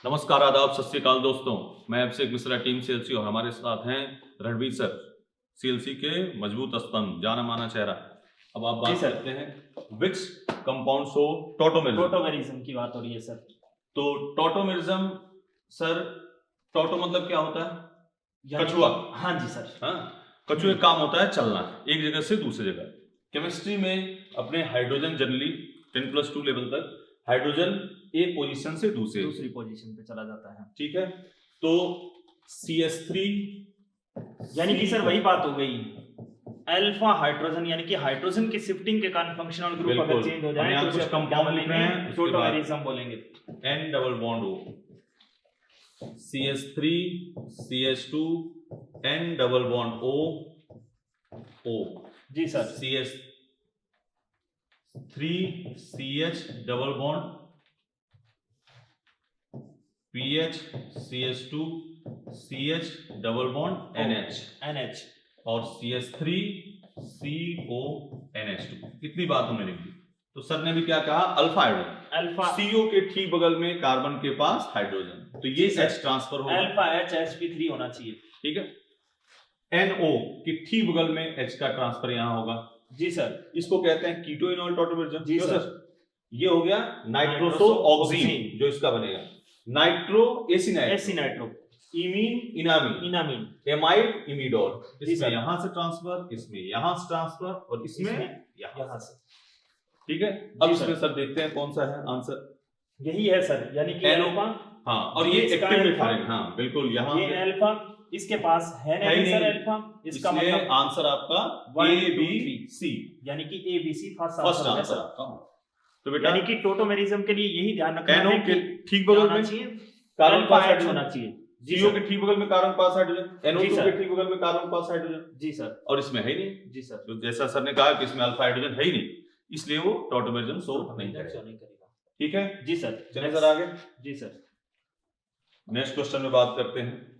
नमस्कार, आदाब, सत श्री अकाल दोस्तों। मैं अभिषेक मिश्रा, टीम सीएलसी, और हमारे साथ हैं रणवीर सर, सीएलसी के मजबूत स्तंभ, जाना माना चेहरा। अब आप बात करते हैं विच कंपाउंड शो टोटोमेरिज्म की बात हो रही है सर। तो टोटोमेरिज्म सर, टोटो मतलब क्या होता है? कछुआ। हाँ जी सर। हाँ, कछुए का काम होता है चलना एक जगह से दूसरी जगह। केमिस्ट्री में अपने हाइड्रोजन जनरली 10+2 लेवल तक हाइड्रोजन एक पोजीशन से दूसरी पोजीशन पे चला जाता है। ठीक है, तो CH3 यानी कि सर वही बात हो गई, अल्फा हाइड्रोजन, यानी कि हाइड्रोजन की शिफ्टिंग के कारण फंक्शनल ग्रुप अगर चेंज हो जाए तो उसे कंपाउंड लिख रहे हैं, टोटोमेरिज्म बोलेंगे। N double bond O, CH3 CH2 N double bond O जी sir. CH3 CH double bond PH CH2 CH double bond NH और CH3 CO NH2। इतनी बात हमने लिख दी। तो सर ने भी क्या कहा? अल्फा हाइड्रोजन, अल्फा CO के ठीक बगल में कार्बन के पास हाइड्रोजन, तो ये H ट्रांसफर होगा, अल्फा H sp3 होना चाहिए। ठीक है, NO के ठीक बगल में H का ट्रांसफर यहां होगा। जी सर। इसको कहते हैं कीटो इनॉल टोटोमेरिज्म। जी सर। ये हो गया नाइट्रोसो ऑक्सीन, जो इसका बनेगा नाइट्रो एसिनाइट्रो, इमीन इनामीन, एमाइड इमिडोल। इसमें यहां से ट्रांसफर, इसमें यहां से ट्रांसफर और इसमें यहां से। ठीक है, अब इसमें सर देखते हैं कौन सा है आंसर। यही है सर, यानी कि अल्फा। हाँ, और ये एक्टिव मेथानिल। हाँ बिल्कुल, यहाँ ये अल्फा इसके पास है नहीं सर अल्फा, इसका मतलब आंसर आपका ABC, यानी कि ABC फर्स्ट आंसर आपका। तो बेटा यानी कि टोटोमेरिज्म के लिए यही ध्यान रखना है कि ठीक बगल में कार्बन पास हाइड्रोजन होना चाहिए। CO के ठीक बगल में कार्बन पास हाइड्रोजन, NO2 के ठीक बगल में कार्बन पास हाइड्रोजन। जी सर। और इसमें है ही नहीं। जी सर। तो जैसा सर ने कहा कि इसमें अल्फा हाइड्रोजन है ही नहीं, इसलिए वो टोटोमेरिज्म शो नहीं करेगा। ठीक है जी सर। चलिए सर आगे। जी सर, नेक्स्ट क्वेश्चन में बात करते हैं,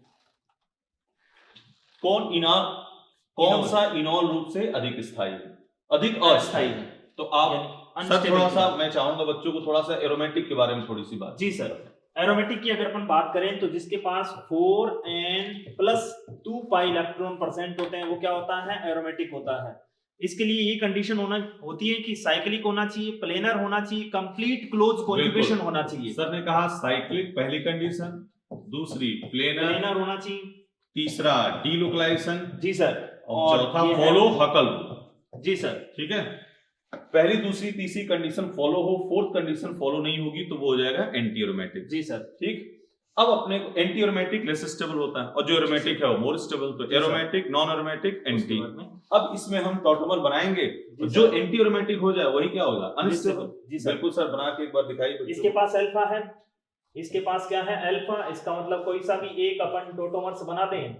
कौन सा इनॉल रूप से अधिक स्थायी है, अधिक अस्थायी है? तो आप सर थोड़ा सा, मैं चाहूंगा बच्चों को थोड़ा सा एरोमेटिक के बारे में थोड़ी सी बात। जी सर, एरोमेटिक की अगर अपन बात करें तो जिसके पास 4n+2 पाई इलेक्ट्रॉन परसेंट होते हैं वो क्या होता है? एरोमेटिक होता है। इसके लिए ये कंडीशन होती है कि साइक्लिक होना चाहिए, प्लेनर होना चाहिए, कंप्लीट क्लोज कॉन्जुगेशन होना चाहिए। सर ने कहा साइक्लिक पहली कंडीशन, दूसरी प्लेनर होना चाहिए, तीसरा डीलोकलाइजेशन। जी सर। और चौथा फॉलो हकल। जी सर। ठीक है, पहली दूसरी तीसरी कंडीशन फॉलो हो, फोर्थ कंडीशन फॉलो नहीं होगी तो वो हो जाएगा एंटी एरोमेटिक। जी सर। ठीक, अब अपने को एंटी एरोमेटिक लेस स्टेबल होता है और जो एरोमेटिक है वो मोर स्टेबल। तो एरोमेटिक, नॉन एरोमेटिक, एंटी। अब इसमें हम टॉटोमर बनाएंगे, जो एंटी एरोमेटिक हो जाए वही क्या होगा? अनस्टेबल। बिल्कुल सर, बना के एक बार दिखाइए। इसके पास अल्फा है, इसके पास क्या है? अल्फा। इसका मतलब कोई सा भी एक अपन टोटोमर्स बना दें,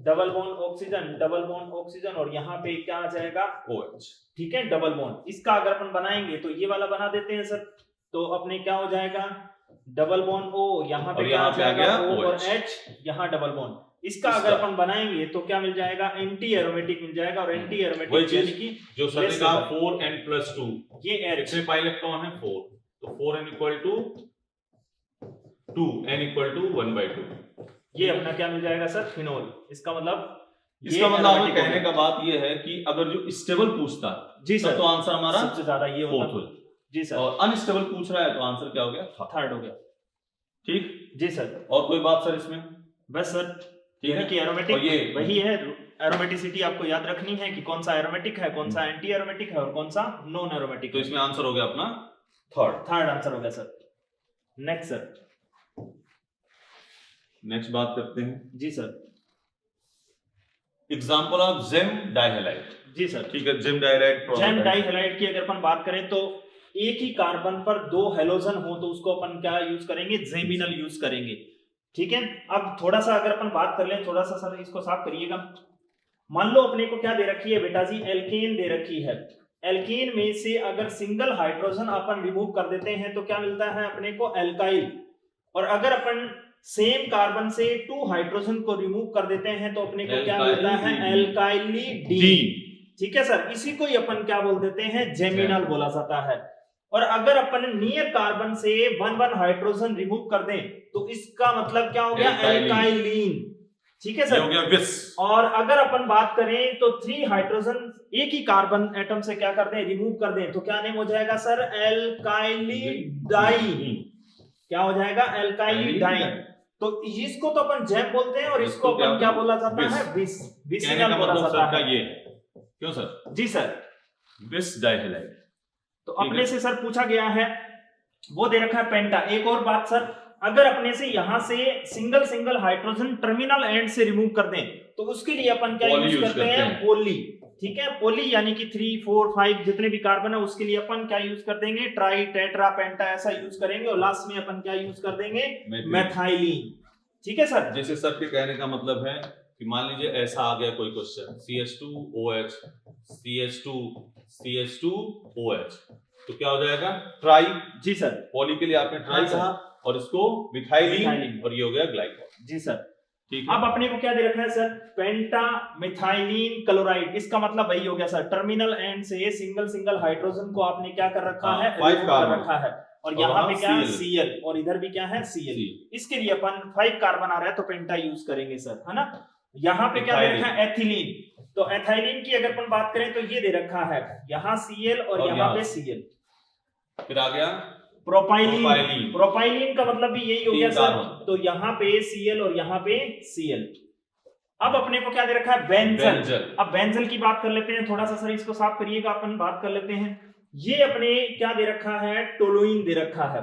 double bond oxygen, double bond oxygen, और यहाँ पे क्या आ जाएगा? OH। ठीक है, डबल बॉन्ड। इसका अगर अपन बनाएंगे तो ये वाला बना देते हैं सर, तो अपने क्या हो जाएगा? डबल बॉन्ड O, यहाँ पे क्या आ जाएगा? O और H, यहाँ डबल बॉन्ड। इसका अगर अपन बनाएंगे तो क्या मिल जाएगा? एंटी एरोमेटिक मिल जाएगा। और एंटी एरोमेटिक यानी कि जो सर ने कहा 4n+2, ये कितने पाई इलेक्ट्रॉन है? 4, तो 4n = 2, n = 1/2। ये अपना क्या मिल जाएगा सर? फिनोल। इसका मतलब कहने का बात ये है कि अगर जो स्टेबल पूछता जी सर तो आंसर हमारा सबसे ज्यादा ये होता। जी सर। और अनस्टेबल पूछ रहा है तो आंसर क्या हो गया? थर्ड हो गया। ठीक। जी सर। और कोई बात सर इसमें? बस सर, यानी कि एरोमेटिक ये वही है। एरोमेटिसिटी आपको याद रखनी है कि कौन सा एरोमेटिक है, कौन सा एंटी एरोमेटिक है और कौन सा नॉन एरोमेटिक। तो इसमें आंसर हो गया अपना थर्ड आंसर हो गया सर। नेक्स्ट सर, नेक्स्ट बात करते हैं। जी sir, example of gem dihalide. जी सर। ठीक है, जेम डाइहैलाइड की अगर अपन बात करें तो एक ही कार्बन पर 2 हेलोजन हो तो उसको अपन क्या यूज करेंगे? जेमिनल यूज करेंगे। ठीक है, अब थोड़ा सा अगर अपन बात कर लें, थोड़ा सा सर इसको साफ करिएगा। मान लो अपने को क्या दे रखी है बेटा जी? एल्केन दे रखी है। एल्केन में से अगर सिंगल हाइड्रोजन अपन रिमूव कर देते हैं तो क्या मिलता है अपने को? एल्काइल। और अगर अपन सेम कार्बन से 2 हाइड्रोजन को रिमूव कर देते हैं तो अपने को क्या मिलता है? एल्काइली डी। ठीक है सर, इसी को ही अपन क्या बोल देते हैं? जेमिनल बोला जाता है। और अगर अपन नियर कार्बन से 1 हाइड्रोजन रिमूव कर दें तो इसका मतलब क्या हो गया, एल्काइलिन। ठीक है सर, हो गया विस। और अगर अपन बात करें तो 3 हाइड्रोजन एक ही कार्बन एटम से क्या कर दें, रिमूव कर दें, तो क्या नेम हो जाएगा सर, एल्काइलिडाइन। क्या हो जाएगा, एल्काइलिडाइन। तो इसको तो अपन जैम बोलते हैं और इसको अपन क्या बोला जाता है, विस, विसिनल बोला जाता है। ये क्यों सर? जी सर, विस डाइहैलाइड। तो अपने से सर पूछा गया है, वो दे रखा है पेंटा। एक और बात सर, अगर अपने से यहां से single single hydrogen terminal and से रिमूव कर दें तो उसके लिए अपन क्या यूज करते हैं, पोली। ठीक है, पोली यानी कि 3, 4, 5 जितने भी कार्बन है उसके लिए अपन क्या यूज कर देंगे, ट्राई, टेट्रा, पेंटा ऐसा यूज करेंगे, और लास्ट में अपन क्या यूज कर देंगे, मेथाइलिन। ठीक है सर, जैसे सर के कहने का मतलब है कि मान लीजिए ऐसा आ गया कोई क्वेश्चन, CH2OH, CH2CH2OH, तो क्या हो जाएगा, ट्राई। जी सर, पॉली के लिए आपने ट्राई कहा और इसको मिथाइलिन, और ये हो गया ग्लाइकॉल। जी सर, ठीक है। अब अपने को क्या दे रखा है सर, पेंटा मिथाइलिन क्लोराइड। इसका मतलब वही हो गया सर, टर्मिनल एंड से सिंगल सिंगल हाइड्रोजन को आपने क्या कर रखा है, 5 कर रखा है, और यहाँ पे क्या है, Cl, और इधर भी क्या है, Cl। इसके लिए अपन 5 कार्बन आ रहा है तो पेंटा यूज करेंगे सर, है ना। यहाँ पे क्या दे रखा है, एथिलीन। तो एथिलीन की अगर अपन बात करें तो ये दे रखा है, यहाँ Cl और यहाँ पे Cl। फिर आ गया प्रोपाइलिन। प्रोपाइलिन का मतलब भी यही हो गया सर, तो यहाँ पे Cl और यहाँ पे Cl। अब अपने को क्या दे रखा है, बेंजल। अब बेंजल की बात कर लेते हैं थोड़ा सा सर, इसको साफ करिएगा, अपन बात कर लेते हैं। ये अपने क्या दे रखा है, टोलुइन दे रखा है,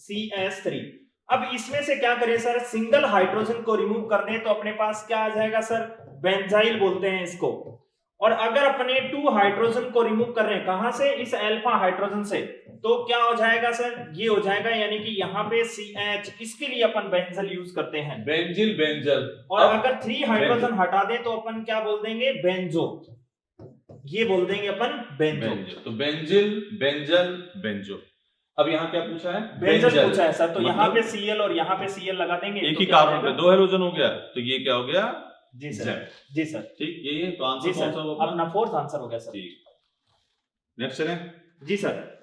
CS3। अब इसमें से क्या करें सर, सिंगल हाइड्रोजन को रिमूव कर दें तो अपने पास क्या आ जाएगा सर, बेंजाइल बोलते हैं इसको। और अगर अपने 2 हाइड्रोजन को रिमूव कर रहे हैं, कहां से, इस अल्फा हाइड्रोजन से, तो क्या हो जाएगा सर, ये हो जाएगा, यानी कि यहाँ पे CH। इसके लिए अपन बेंजल यूज करते हैं, बेंजिल, बेंजल। और अगर 3 हाइड्रोजन हटा दें तो अपन क्या बोल देंगे, बेंजो। ये बोल देंगे अपन बेंजो। तो बेंजिल, बेंजल, बेंजो। अब यहाँ क्या पूछा है, बेंजल पूछा है सर, तो यहाँ पे Cl और यहाँ पे Cl लगा देंगे, एक ही कार्बन पे 2 हाइड्रोजन हो गया, तो ये क्या हो गया, जी सर, जी सर, ठीक। ये तो आंसर कौन सा होगा, अपना 4th आंसर हो गया सर। ठीक, नेक्स्ट चलें। जी सर,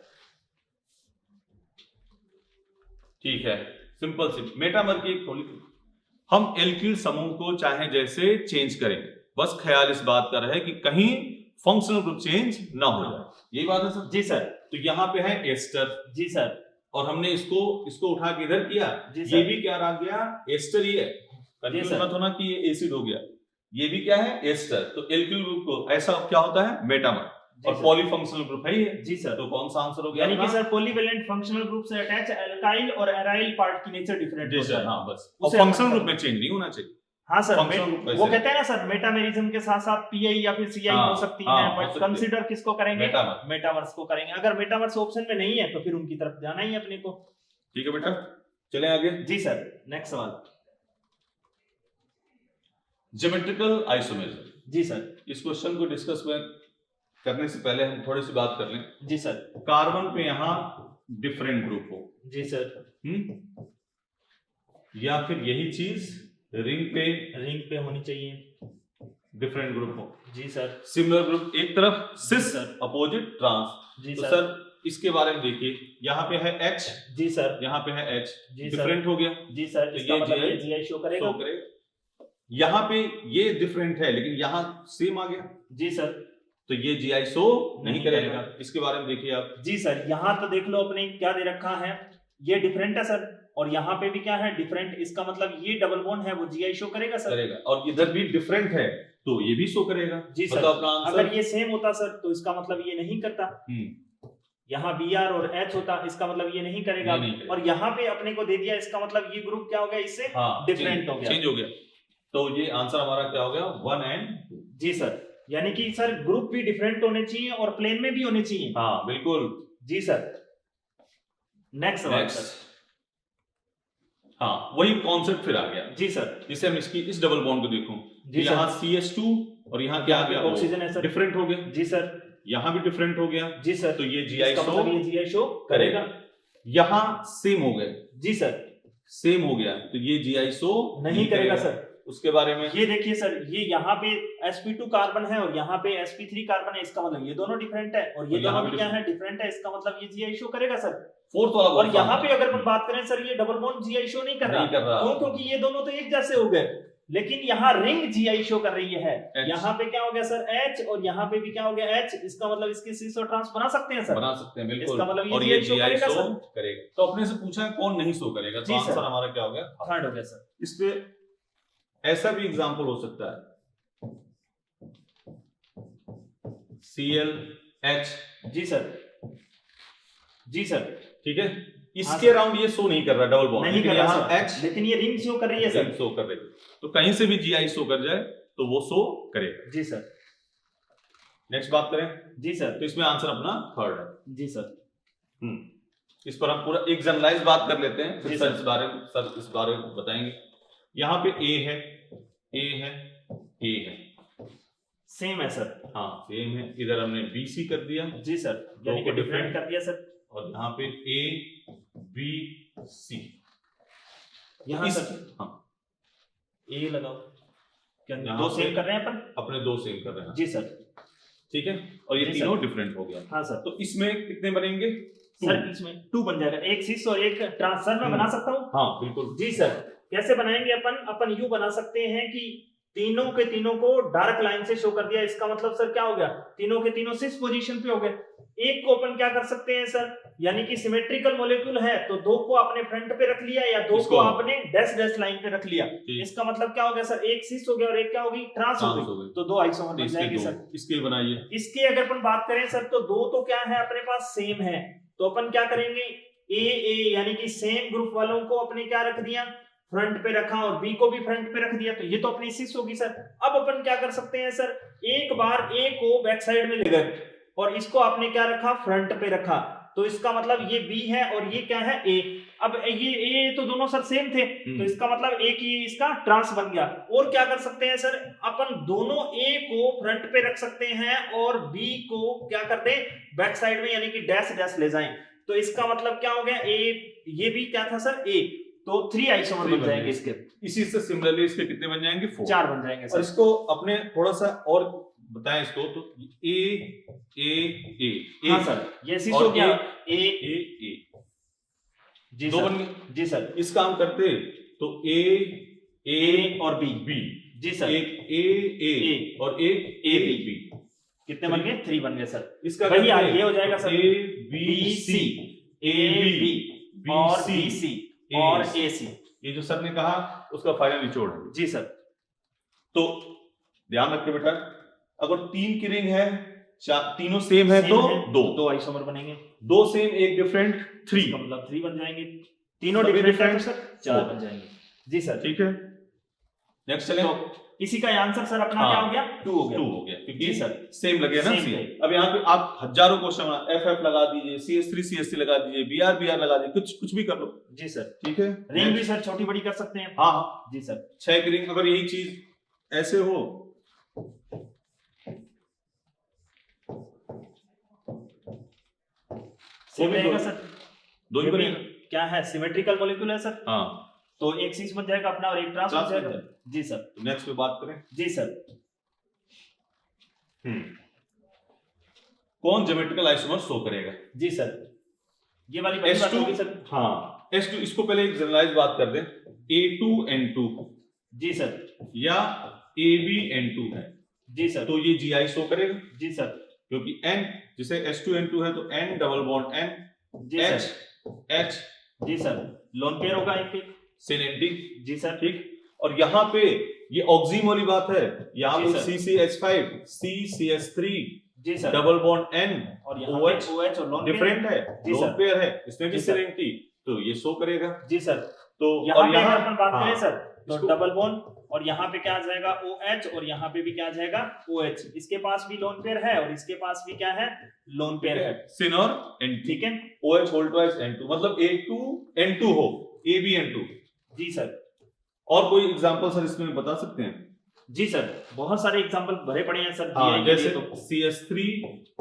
ठीक है, सिंपल सी मेटामर की थोड़ी, हम एल्किल समूह को चाहे जैसे चेंज करें, बस ख्याल इस बात का रहे कि कहीं फंक्शनल ग्रुप चेंज ना हो जाए, यही बात है सर। जी सर, तो यहाँ पे है एस्टर, जी सर, और हमने इसको उठा के इधर किया, ये भी क्या रह गया, एस्टर ही है, कंफ्यूज मत होना कि ये एसिड हो गया, ये भी क्या है, एस्टर। तो एल्किल ग्रुप को ऐसा क्या होता है, मेटामर, और पॉलीफंक्शनल ग्रुप है ये। जी सर, तो कौन सा आंसर हो गया, यानी कि सर पॉलीवेलेंट फंक्शनल ग्रुप से अटैच एल्काइल और एराइल पार्ट की नेचर डिफरेंट होता है। हाँ बस, और फंक्शनल ग्रुप में चेंज नहीं होना चाहिए। हाँ सर, वो कहते हैं ना सर, मेटामेरिज्म के साथ साथ PI या फिर CI हो सकती है, बट कंसीडर किसको करेंगे, मेटामर्स को करेंगे। अगर मेटामर्स ऑप्शन में नहीं है तो फिर उनकी तरफ जाना ही है अपने को। ठीक है बेटा, चलें आगे। जी सर, नेक्स्ट सवाल, ज्योमेट्रिकल आइसोमेरिज्म। जी सर, इस क्वेश्चन को डिस्कस करने से पहले हम थोड़ी सी बात कर लें। जी सर, कार्बन पे यहाँ डिफरेंट ग्रुप हो, जी सर, या फिर यही चीज रिंग पे होनी चाहिए, डिफरेंट ग्रुप हो। जी सर, सिमिलर ग्रुप, एक तरफ सिस, सर, अपोजिट ट्रांस। जी तो सर, इसके बारे में देखिए, यहाँ पे है H, जी सर, यहाँ पे है H, जी डिफरेंट हो गया। जी सर, तो इसका मतलब ये GI शो करेगा। यहाँ पे ये डिफरेंट है लेकिन यहाँ सेम आ गया, जी सर, तो ये GI शो नहीं करेगा। इसके बारे में देखिए आप। जी सर, यहाँ तो देख लो अपने क्या दे रखा है, ये डिफरेंट है सर, और यहाँ पे भी क्या है, डिफरेंट। इसका मतलब ये डबल बॉन्ड है, वो GI शो करेगा सर, करेगा। और इधर भी डिफरेंट है तो ये भी शो करेगा। जी सर, अगर ये सेम होता सर तो इसका मतलब ये नहीं करता। यहाँ Br और H होता, इसका मतलब ये नहीं करेगा। और यहाँ पे अपने को दे दिया, इसका मतलब ये ग्रुप क्या हो गया, इससे डिफरेंट हो गया, चेंज हो गया। तो ये आंसर हमारा क्या हो गया, 1 एंड। जी सर, यानी कि सर ग्रुप भी डिफरेंट होने चाहिए और प्लेन में भी होने चाहिए। हाँ बिल्कुल। जी सर, नेक्स्ट सवाल सर। हाँ, वही कॉन्सेप्ट फिर आ गया। जी सर, जिसे हम इस डबल बॉन्ड को देखो, यहाँ CH2 और यहाँ क्या आ गया, ऑक्सीजन है सर, डिफरेंट हो गया। जी सर, यहाँ भी डिफरेंट हो गया। जी सर, तो ये GI शो करेगा। यहाँ सेम हो गए। जी सर, सेम हो गया तो ये GI शो नहीं करेगा सर। उसके बारे में। ये देखिए सर, ये यहाँ पे sp2 कार्बन है और यहाँ पे sp3 कार्बन है, इसका मतलब ये दोनों डिफरेंट है और ये दोनों भी क्या है, डिफरेंट है, इसका मतलब ये GI शो करेगा सर। फोर्थ वाला और यहाँ पे अगर अपन बात करें सर, ये डबल बॉन्ड GI शो नहीं कर रहा, क्यों? क्योंकि ये दोनों तो एक जैसे हो गए, लेकिन यहाँ रिंग GI शो कर रही है। यहाँ पे क्या हो गया सर, H, और यहाँ पे भी क्या हो गया H, इसका मतलब इसके सिस और ट्रांस बना सकते हैं सर, बना सकते हैं बिल्कुल। इसका मतलब और ये GI शो करेगा सर। करेगा। तो अपने से पूछा है कौन नहीं शो करेगा, तो आंसर हमारा क्या हो गया, थर्ड हो गया सर। इस पे ऐसा भी एग्जांपल हो सकता है, ClH। जी सर, जी सर, ठीक है, इसके अराउंड ये शो नहीं कर रहा डबल बॉन्ड, नहीं कर रहा यहाँ H, लेकिन ये रिंग शो कर रही है सर, शो कर रही है। तो कहीं से भी GI शो कर जाए तो वो शो करेगा। जी सर। नेक्स्ट बात करें, जी सर, तो इसमें आंसर अपना थर्ड है। जी सर। इस पर हम पूरा एक जनरलाइज बात कर लेते हैं, फिर सर इस बारे में बताएंगे। यहाँ पे A है, A है, A है, सेम है सर। हाँ सेम है। इधर हमने BC कर दिया, जी सर, यानी कि डिफरेंट कर दिया सर। और यहाँ पे ABC, यहाँ सर हाँ A लगाओ, क्या दो सेम कर रहे हैं अपन, अपने दो सेम कर रहे हैं। जी सर, ठीक है, और ये तीनों डिफरेंट हो गया। हाँ सर। तो इसमें कितने बनेंगे सर? इसमें 2 बन जाएगा, एक सिस और एक ट्रांसफर में बना सकता हूँ। हाँ बिल्कुल। जी सर, कैसे बनाएंगे अपन यूं बना सकते हैं कि तीनों के तीनों को डार्क लाइन से शो कर दिया, इसका मतलब सर क्या हो गया, तीनों के तीनों सिस पोजीशन पे हो गए। एक को अपन क्या कर सकते हैं सर, यानी कि सिमेट्रिकल मॉलिक्यूल है तो दो को आपने फ्रंट पे रख लिया या दो को आपने डैश डैश लाइन पे रख लिया, इसका मतलब क्या हो गया सर, एक सिस हो गया और एक क्या होगी, ट्रांस हो गई, तो 2 आइसोमर बन जाएंगे सर। इसके बनाइए, इसके अगर अपन बात करें सर तो दो तो क्या है अपने पास सेम है, तो अपन क्या करेंगे, A यानी कि सेम ग्रुप वालों को अपने क्या रख दिया, फ्रंट पे रखा, और B को भी फ्रंट पे रख दिया, तो ये तो अपनी सिस होगी सर। अब अपन क्या कर सकते हैं सर, एक बार A को बैक साइड में ले गए और इसको आपने क्या रखा, फ्रंट पे रखा, तो इसका मतलब ये B है और ये क्या है A। अब ये A तो दोनों सर सेम थे, तो इसका मतलब A की इसका ट्रांस बन गया। और क्या कर सकते हैं सर, अपन दोनों A को फ्रंट पे रख सकते हैं और B को क्या करते हैं, बैक साइड में यानी कि डैश डैश ले जाएं, तो इसका मतलब क्या हो गया, A, ये भी क्या था सर A, तो 3 आइसोमर बन जाएंगे इसके। इसी से सिमिलरली इसके कितने बन जाएंगे, 4 बन जाएंगे सर। और इसको अपने थोड़ा सा और बताएं इसको, तो A A A A, हाँ सर, ये सिस हो गया A A A, जी दो सर, बन गए। जी सर, इस काम करते तो A A और B, जी सर, एक A और एक A B, कितने बन गए, 3 बन गए सर। इसका वही ये हो जाएगा sir, A B C A B और B C और A C, ये जो सर ने कहा उसका फाइनल निचोड़ है। जी सर। तो ध्यान रखिए बेटा, अगर 3 की रिंग है, तीनों सेम है तो 2 आइसोमर बनेंगे, 2 सेम एक डिफरेंट 3, मतलब 3 बन जाएंगे, तीनों डिफरेंट है सर 4 बन जाएंगे। जी सर, ठीक है। नेक्स्ट चलें, तो इसी का आंसर सर अपना क्या हो गया, 2 हो गया, 2 हो गया, क्योंकि जी सर सेम लगे ना सी। अब यहाँ पे आप हजारों क्वेश्चन FF लगा दीजिए, CH3 CH3 लगा दीजिए, BR लगा दीजिए, कुछ भी कर लो। जी सर, ठीक है। रिंग भी सर छोटी बड़ी कर सकते हैं। हाँ जी सर, 6 की रिंग, अगर यही चीज ऐसे हो सेम रहेगा सर, 2 ही बनेगा, क्या है, सिमेट्रिकल मॉलिक्यूल है सर, हाँ, तो एक सिस बन जाएगा अपना और एक ट्रांस बन जाएगा। जी सर। नेक्स्ट पे बात करें, जी सर। कौन ज्योमेट्रिकल आइसोमर शो करेगा? जी सर, ये वाली बात होगी सर। हाँ, S2, इसको पहले एक जनरलाइज बात कर दें, A2N2, जी सर, या ABN2 है, जी सर, तो ये GI शो करेगा। जी सर, क्योंकि N जैसे S2N2 है तो N डबल बॉन्ड N, जी H सर, H, जी सर, लोन पेयर होगा एक सिनेंटी। जी सर, ठीक। और यहाँ पे ये ऑक्सीम वाली बात है, यहाँ पे CCH5 CCH3, जी सर, डबल बॉन्ड N और OH और लोन डिफरेंट है, लोन पेयर है, इसमें भी सिनेंटी, तो ये शो करेगा। जी सर। तो यहाँ पे अपन बात करें सर, तो इसको डबल बॉन्ड, और यहाँ पे क्या आ जाएगा OH, और यहाँ पे भी क्या आ जाएगा OH, इसके पास भी लोन पेयर है और इसके पास भी क्या है, लोन पेयर है, सिन और N, ठीक है। OH होल ट्वाइस N2, मतलब A2N2 हो, ABN2। जी सर। और कोई एग्जांपल सर इसमें बता सकते हैं? जी सर, बहुत सारे एग्जांपल भरे पड़े हैं सर। जैसे तो CH3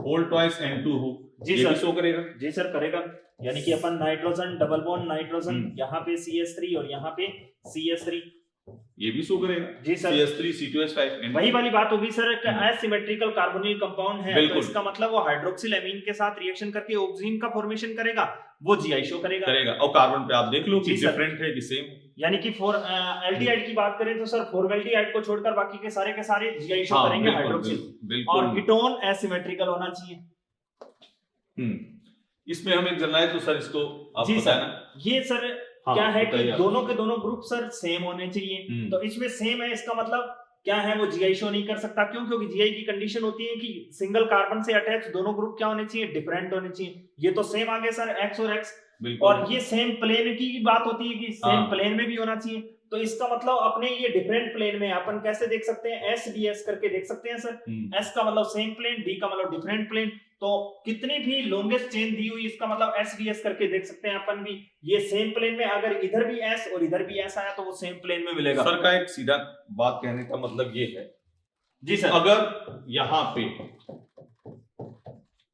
होल ट्वाइस N2 हो, जी ये सर, भी शो करेगा। जी सर, करेगा, यानी कि अपन नाइट्रोजन डबल बॉन्ड नाइट्रोजन, यहाँ पे CH3 और यहाँ पे CH3, ये भी शो करेगा जी सर। CH3 C2H5 वही वाली बात होगी सर, एसिमेट्रिकल कार्बोनिल कंपाउंड है तो बिल्कुल। इसका मतलब वो हाइड्रोक्सिल एमीन के साथ रिएक्शन करके ऑक्सीजन का फॉर्मेशन करेगा, वो GI शो करेगा। और कार्बन पे आप देख लो कि जी सर। डिफरेंट है कि सेम। यानी कि एल्डिहाइड की बात करें तो सर फॉर्मेल्डिहाइड को छोड़कर बाकी के सारे GI शो करेंगे हाइड्रोक्सिल। बिल्कुल। और कीटोन एसिमेट्रिकल होना चाहिए। इसमें हम एक जर्नलाइज तो सर इसको आप जी बताना। सर, ये सर क्या है कि दोनों के दोनों ग्रुप सर सेम होने चाहिए, तो इसमें सेम है इसका मतलब क्या है वो GI शो नहीं कर सकता। क्यों? क्योंकि GI की कंडीशन होती है कि सिंगल कार्बन से अटैच दोनों ग्रुप क्या होने चाहिए, डिफरेंट होने चाहिए। ये तो सेम आ गए सर X और X, और ये सेम प्लेन की बात होती है कि सेम प्लेन में भी होना चाहिए। तो इसका मतलब अपने ये डिफरेंट प्लेन में अपन कैसे देख सकते हैं, SDS करके देख सकते हैं सर। S का मतलब सेम प्लेन, D का मतलब डिफरेंट प्लेन। तो कितनी भी लॉन्गेस्ट चेन दी हुई इसका मतलब SDS करके देख सकते हैं अपन भी। ये सेम प्लेन में अगर इधर भी S और इधर भी S आया तो वो सेम प्लेन में मिलेगा। सर का एक सीधा बात कहने का मतलब ये है जी सर, अगर यहाँ पे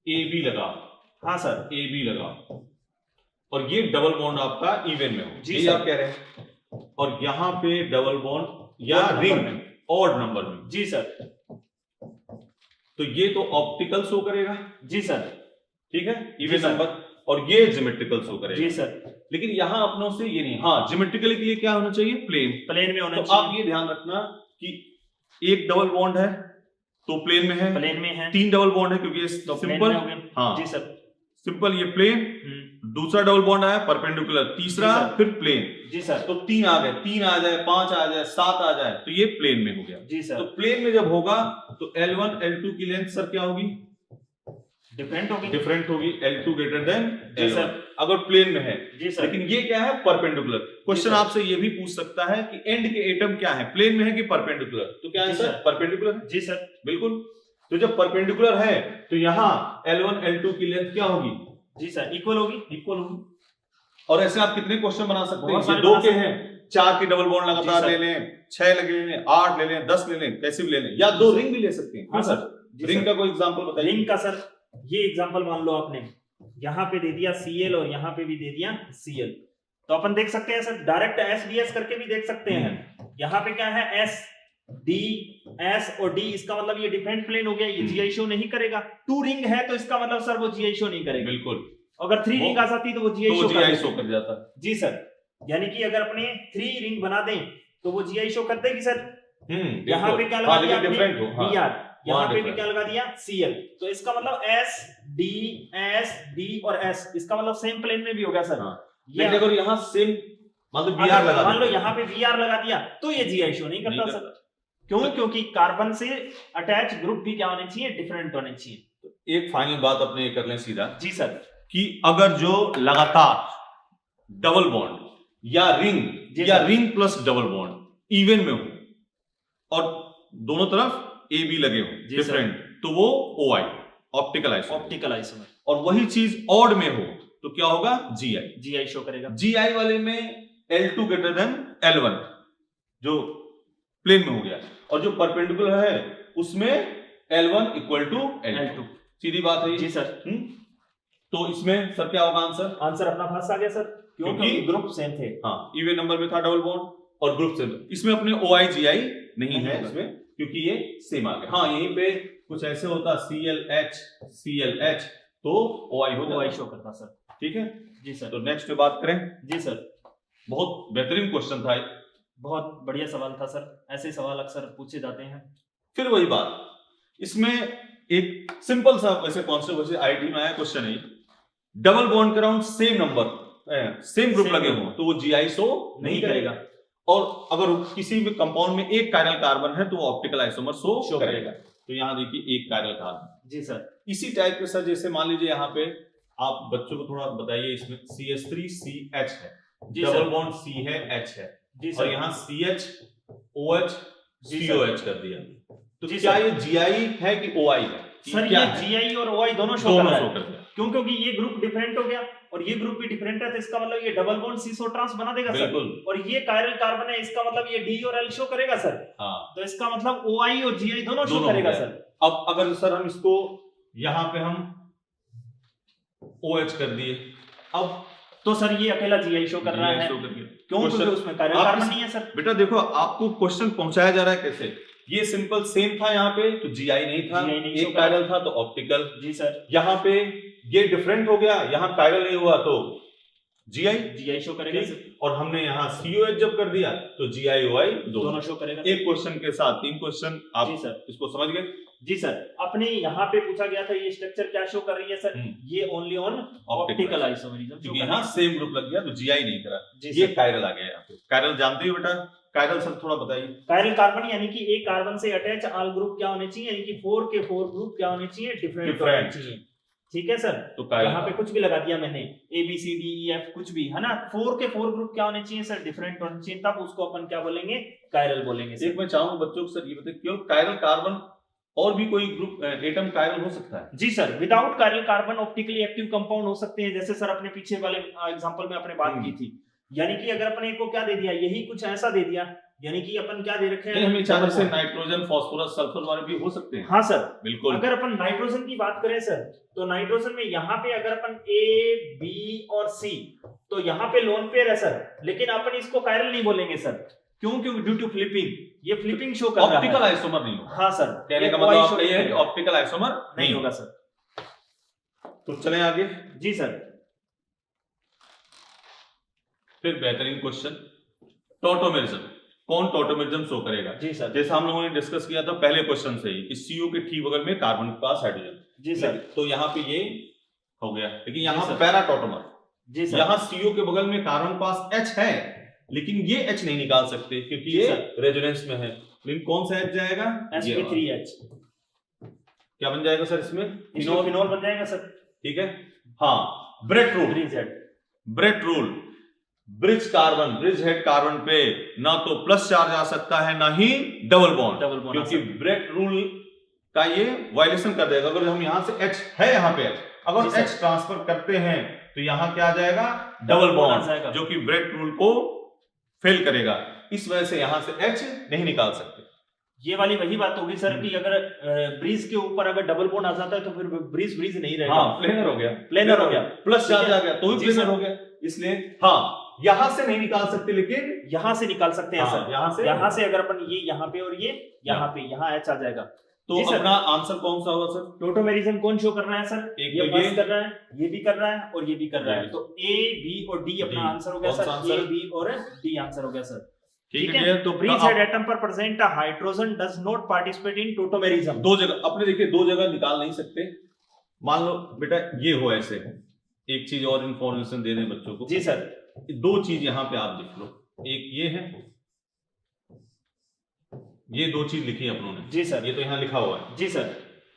AB लगा, हाँ सर AB लगा और ये डबल बॉन्ड आपका इवन में हो, जी आप कह रहे हैं, और यहाँ पे डबल बॉन्ड या रिंग ऑड नंबर में, जी सर, तो ये तो ऑप्टिकल शो करेगा। जी सर, ठीक है, इवन नंबर, और ये ज्योमेट्रिकल शो करेगा। जी सर। लेकिन यहाँ अपनों से ये नहीं, हाँ ज्योमेट्रिकली के लिए क्या होना चाहिए, प्लेन में होना तो चाहिए। आप ये ध्यान रखना कि एक डबल बॉन्ड है तो प्लेन में है, प्लेन में है। 3 डबल बॉन्ड है क्योंकि ये सिंपल, हाँ जी सर, सिंपल ये प्लेन, दूसरा डबल बॉन्ड आया परपेंडिकुलर, तीसरा फिर प्लेन, जी सर, तो 3 आ गए, 3 आ जाए, 5 आ जाए, 7 आ जाए, तो ये प्लेन में हो गया। जी सर। तो प्लेन में जब होगा तो L1 L2 की लेंथ सर क्या होगी, डिफरेंट होगी, L2 ग्रेटर देन जी सर, अगर प्लेन में है। जी सर। लेकिन ये क्या है, परपेंडिकुलर। क्वेश्चन आपसे ये भी पूछ सकता है कि एंड के एटम क्या है, प्लेन में है कि परपेंडिकुलर, तो क्या है सर, परपेंडिकुलर है। जी सर, बिल्कुल। तो जब परपेंडिकुलर है तो यहाँ L1 L2 की लेंथ क्या होगी, जी सर, इक्वल होगी। और ऐसे आप कितने क्वेश्चन बना सकते हैं, ये 2 के हैं, 4 के डबल बॉन्ड लगातार ले लें, 6 लगे लें, 8 ले लें, 10 ले लें, कैसे भी ले लें, या 2 रिंग भी ले सकते हैं। हाँ सर, रिंग का कोई एग्जांपल बताइए। रिंग का सर ये एग्जांपल मान लो आपने यहाँ पे दे दिया Cl और यहाँ पे भी दे दिया Cl, तो अपन देख सकते हैं सर डायरेक्ट SDS करके भी देख सकते हैं। यहाँ पे क्या है S D S और D, इसका मतलब ये डिफरेंट प्लेन हो गया, ये GI शो नहीं करेगा। 2 रिंग है तो इसका मतलब सर वो GI शो नहीं करेगा। बिल्कुल। अगर 3 रिंग आ जाती तो वो GI शो कर जाता। जी सर, यानी कि अगर अपने 3 रिंग बना दें तो वो GI शो कर देगी सर। यहाँ पे क्या लगा दिया डिफरेंट हो, BR, यहाँ पे भी क्या लगा दिया Cl, तो इसका मतलब S D S D और S, इसका मतलब सेम प्लेन में भी हो गया सर। ये देखो यहाँ सेम मतलब BR लगा, मान लो यहाँ पे BR लगा दिया तो ये GI शो नहीं करता सर। क्यों? क्योंकि कार्बन से अटैच ग्रुप भी क्या होने चाहिए, डिफरेंट होने चाहिए। एक फाइनल बात अपने कर लें सीधा। जी सर, कि अगर जो लगातार डबल बॉन्ड या ring plus double bond even में हो और दोनों तरफ AB लगे हो डिफरेंट, तो वो OI ऑप्टिकल आइसोमर, और वही चीज ऑड में हो तो क्या होगा, GI शो करेगा। GI वाले में L2 ग्रेटर देन L1 जो प्लेन में हो गया, और जो परपेंडिकुलर है उसमें L1 इक्वल टू L2, सीधी बात है। जी सर। तो इसमें सर क्या होगा आंसर अपना फर्स्ट आ गया सर, क्योंकि ग्रुप सेम थे। हाँ, इवन नंबर में था डबल बॉन्ड और ग्रुप सेम। इसमें अपने OI GI नहीं है इसमें, क्योंकि ये सेम आ गया। हाँ, यहीं पे कुछ ऐसे होता CLH तो OI हो जाता, OI शो करता सर। ठीक है जी सर। तो नेक्स्ट पे बात करें। जी सर, बहुत बेहतरीन क्वेश्चन था, बहुत बढ़िया सवाल था सर, ऐसे सवाल अक्सर पूछे जाते हैं। फिर वही बात, इसमें एक सिंपल सा वैसे कॉन्सेप्ट वैसे आईटी में आया क्वेश्चन है, डबल बॉन्ड के around same number same group लगे हो तो वो GI शो नहीं करेगा, और अगर किसी भी कंपाउंड में एक कायरल कार्बन है तो वो ऑप्टिकल आइसोमर शो करेगा। तो यहाँ देखिए एक कायरल कार्बन। जी सर। इसी टाइप के सर जैसे मान लीजिए यहाँ पे आप बच्चों को थोड़ा बताइए, इसमें CH3CH है, डबल बॉन्ड C है, H है, और यहाँ CHOH COH कर दिया, तो क्या ये GI है कि OI है? सर ये GI और OI दोनों शो कर रहा है। क्यों? क्योंकि ये ग्रुप डिफरेंट हो गया और ये ग्रुप भी डिफरेंट है, तो इसका मतलब ये डबल बॉन्ड C ट्रांस बना देगा सर, और ये कायरल कार्बन है, इसका मतलब ये D और L शो करेगा सर। हाँ, तो इसका मतलब OI और GI दोनों शो करेगा सर। अब अगर सर हम इसको यहाँ पे हम OH कर दिए, अब तो सर ये अकेला जीआई शो कर रहा है, क्यों? क्योंकि उसमें कायरल कार्बन नहीं है सर। बेटा देखो आपको क्वेश्चन पहुंचाया जा रहा है कैसे, ये सिंपल सेम था, यहाँ पे तो जीआई नहीं था, एक कायरल था तो ऑप्टिकल। जी सर। यहाँ पे ये डिफरेंट हो गया, यहाँ कायरल नहीं हुआ तो जीआई शो करेगा सर। और हमने यहाँ सीओएच जब कर दिया तो जीआई दोनों शो करेगा। एक क्वेश्चन के साथ 3 क्वेश्चन आप जी सर इसको समझ गए। जी सर। अपने यहाँ पे पूछा गया था ये स्ट्रक्चर क्या शो कर रही है सर, ये ओनली ऑन ऑप्टिकल आइसोमरिज्म, क्योंकि यहाँ सेम ग्रुप लग गया तो जीआई नहीं करा, जी ये कायरल आ गया यहाँ पे। कायरल जानते हो बेटा, कायरल सर थोड़ा बताइए। कायरल कार्बन यानी कि एक कार्बन से अटैच ऑल ग्रुप क्या होने चाहिए, यानी कि 4 के 4 ग्रुप क्या होने चाहिए, डिफरेंट होने चाहिए। ठीक है सर। तो यहाँ पे कुछ भी लगा दिया मैंने, A B C D E F कुछ भी है ना, 4 के 4 ग्रुप क्या होने चाहिए सर, डिफरेंट होने चाहिए, तब उसको अपन क्या बोलेंगे, कायरल बोलेंगे सर। एक मैं चाहूंगा बच्चों को सर ये बताइए क्यों कायरल कार्बन और भी कोई ग्रुप एटम कायरल हो सकता है? जी sir, without chiral carbon optically active compound हो सकते हैं, जैसे सर अपने पीछे वाले एग्जांपल में आपने बात की थी। यानी कि अगर अपने को क्या दे दिया, यही कुछ ऐसा दे दिया, यानी कि अपन क्या दे रखे हैं, हमें चाहे से नाइट्रोजन फास्फोरस सल्फर वाले भी हो सकते हैं। हाँ सर बिल्कुल। अगर अपन नाइट्रोजन की बात करें सर, तो नाइट्रोजन में यहाँ पे अगर अपन ए बी और सी, तो यहाँ पे लोन पेयर है सर, लेकिन अपन इसको कायरल नहीं बोलेंगे सर, क्यों? क्योंकि ड्यू टू फ्लिपिंग, ये फ्लिपिंग शो कर रहा है, ऑप्टिकल आइसोमर नहीं होगा। हाँ सर, कहने का मतलब आपका ये है कि ऑप्टिकल आइसोमर नहीं होगा सर। तो चलें आगे। जी सर। फिर बेहतरीन क्वेश्चन, टॉटोमेरिज्म, कौन टॉटोमेरिज्म शो करेगा? जी सर। जैसा हम लोगों ने डिस्कस किया था पहले क्वेश्चन से ही कि सीओ के ठीक बगल में कार्बन के पास हाइड्रोजन। जी सर। तो यहाँ पे ये हो गया, लेकिन यहाँ पैरा टॉटोमर, जी सर, यहाँ सीओ के बगल में कार्बन पास एच है, लेकिन ये एच नहीं निकाल सकते क्योंकि ये रेजोनेंस में है। लेकिन कौन सा एच जाएगा? sp3h। क्या बन जाएगा सर इसमें? फिनोल बन जाएगा सर। ठीक है। हाँ, Bredt rule, bridge carbon, bridge head carbon पे ना तो प्लस चार्ज आ सकता है ना ही डबल बॉन्ड, क्योंकि ब्रेट रूल का ये वायलेशन कर देगा। अगर हम यहाँ से H है, यहाँ पे अगर H ट्रांसफर करते हैं तो यहाँ क्या आ जाएगा? डबल बॉन्ड, जो कि ब्रेट रूल को फेल करेगा। इस वजह से यहाँ से H नहीं निकाल सकते। ये वाली वही बात होगी सर कि अगर ब्रिज के ऊपर अगर डबल बॉन्ड आ जाता है तो फिर ब्रिज नहीं रहेगा। हाँ, प्लेनर हो गया, प्लस चार्ज आ गया तो भी प्लेनर हो गया। इसलिए हाँ, यहां से नहीं निकाल सकते, लेकिन यहां से निकाल सकते हैं सर। यहाँ से अगर अपन ये यहाँ पे और ये यहाँ पे, यहाँ H आ जाएगा। तो अपना आंसर कौन सा होगा सर? टॉटोमेरिज्म कौन शो कर रहा है सर? ये कर रहा है, ये भी कर रहा है और ये भी कर रहा है, तो ए बी और डी अपना आंसर हो गया सर। ए बी और डी आंसर हो गया सर। ठीक है। तो ब्रिज हेड एटम पर present hydrogen does not participate in tautomerism. दो जगह अपने देखिए, दो जगह निकाल नहीं सकते। मान लो बेटा ये हो ऐसे, एक चीज और इंफॉर्मेशन दे दें बच्चों को। जी सर। दो चीज यहाँ पे आप लिख लो, एक ये है, ये दो चीज लिखी है अपनों ने। जी सर। ये तो यहाँ लिखा हुआ है। जी सर।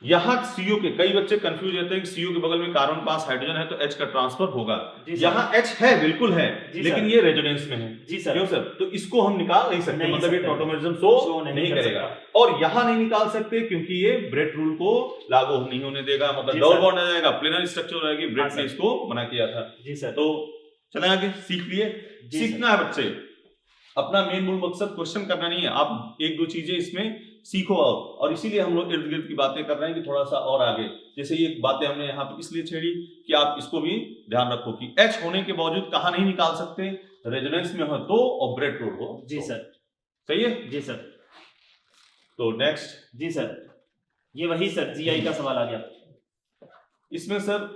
यहाँ सीओ के, कई बच्चे कंफ्यूज रहते हैं कि सीओ के बगल में कार्बन पास हाइड्रोजन है तो H का ट्रांसफर होगा। यहाँ H है, बिल्कुल है, लेकिन ये रेजोनेंस में है। जी सर। क्यों सर? तो इसको हम निकाल नहीं सकते, मतलब ये टॉटोमेरिज्म शो नहीं करेगा। और यहाँ नहीं निकाल सकते क्योंकि ये ब्रेट रूल को लागू नहीं होने देगा, मतलब डबल बॉन्ड आ जाएगा, प्लेनर स्ट्रक्चर हो जाएगी। ब्रेट ने इसको मना किया था। जी सर। तो चले आगे, सीख लिए। सीखना है बच्चे, अपना मेन मूल मकसद क्वेश्चन करना नहीं है, आप एक दो चीजें इसमें सीखो। और इसीलिए हम लोग इर्द गिर्द की बातें कर रहे हैं कि थोड़ा सा और आगे, जैसे ये बातें हमने यहाँ पे इसलिए छेड़ी कि आप इसको भी ध्यान रखो कि H होने के बावजूद कहाँ नहीं निकाल सकते, रेजोनेंस में हो तो और ब्रेट रूल हो। जी सर। सही है? जी सर। तो नेक्स्ट। जी सर, ये वही सर जीआई का सवाल आ गया। इसमें सर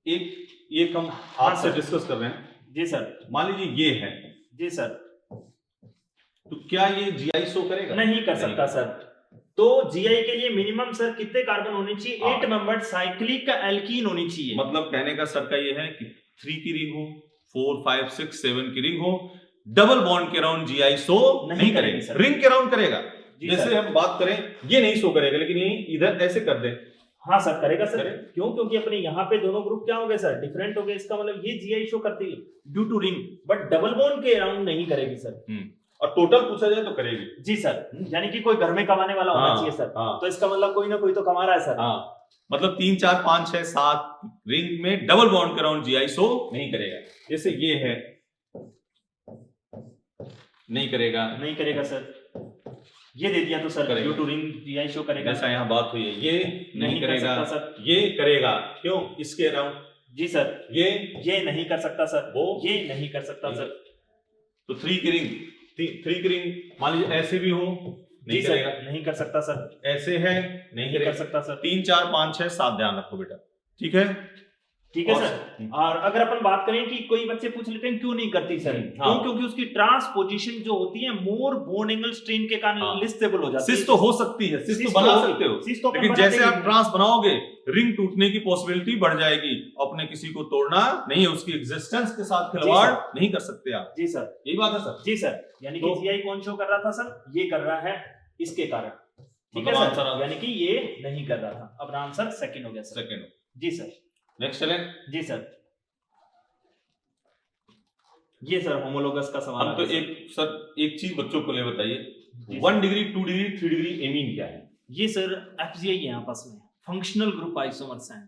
एक हम आपसे डिस्कस कर रहे हैं। जी सर। मान लीजिए ये है। जी सर। तो क्या ये जीआई शो करेगा? नहीं कर सकता सर। तो जीआई के लिए मिनिमम सर कितने कार्बन होने चाहिए? 8 मेंबर्ड साइक्लिक एल्कीन होनी चाहिए। मतलब कहने का सर का ये है कि 3 की रिंग हो, 4 5 6 7 की रिंग हो, डबल बॉन्ड के राउंड जीआई शो नहीं करेगा, रिंग के राउंड करेगा। जैसे हम बात करें, ये नहीं शो करेगा, लेकिन ये इधर ऐसे कर दे। हाँ सर, करेगा सर। क्यों? क्योंकि अपने यहाँ पे दोनों ग्रुप क्या हो गए सर, डिफरेंट हो गए। इसका मतलब ये जीआई शो करती है due to ring, but double bond के राउंड नहीं करेगी सर। और टोटल पूछा जाए तो करेगी। जी सर, यानी कि कोई घर में कमाने वाला होना चाहिए सर। तो इसका मतलब कोई ना कोई तो कमा रहा है सर। मतलब 3 4 5 6 7 रिंग में डबल बॉन्ड के राउंड जीआई शो नहीं करेगा। जैसे ये है, नहीं करेगा सर। ये दे दिया तो sir due to ring G I show करेगा। जैसा यहाँ बात हुई है, ये नहीं करेगा सर। ये करेगा। क्यों? इसके अराउंड जी सर। ये नहीं कर सकता सर, वो ये नहीं कर सकता सर। तो थ्री की रिंग मान लीजिए ऐसे भी हो, नहीं करेगा, नहीं कर सकता सर। ऐसे है, नहीं कर सकता सर। 3 4 5 6 7 ध्यान रखो बेटा, ठीक है। ठीक है सर। और अगर अपन बात करें कि कोई बच्चे पूछ लेते हैं क्यों नहीं करती सर, हाँ। क्योंकि उसकी ट्रांसपोजिशन जो होती है मोर बोन एंगल स्ट्रेन के कारण लिस्टेबल हो जाती है। सिस तो हो सकती है, सिस तो बना सकते हो, लेकिन जैसे आप ट्रांस बनाओगे रिंग टूटने की पॉसिबिलिटी बढ़ जाएगी। अपने किसी को तोड़ना नहीं है, उसकी एग्जिस्टेंस के साथ खिलवाड़ नहीं कर सकते आप। जी सर, यही बात है सर। जी सर। यानी कि जीआई कौन शो कर रहा था सर, ये कर रहा है इसके कारण, ठीक है सर, यानी कि ये नहीं कर रहा था। अब आंसर सेकंड हो गया सर। सेकंड। जी सर। नेक्स्ट चलें। जी सर। ये सर होमोलोगस का सवाल। हम तो एक चीज बच्चों को ले बताइए, 1 डिग्री 2 डिग्री 3 डिग्री एमीन क्या है? ये सर एफजीआई है आपस में, फंक्शनल ग्रुप आइसोमर्स हैं।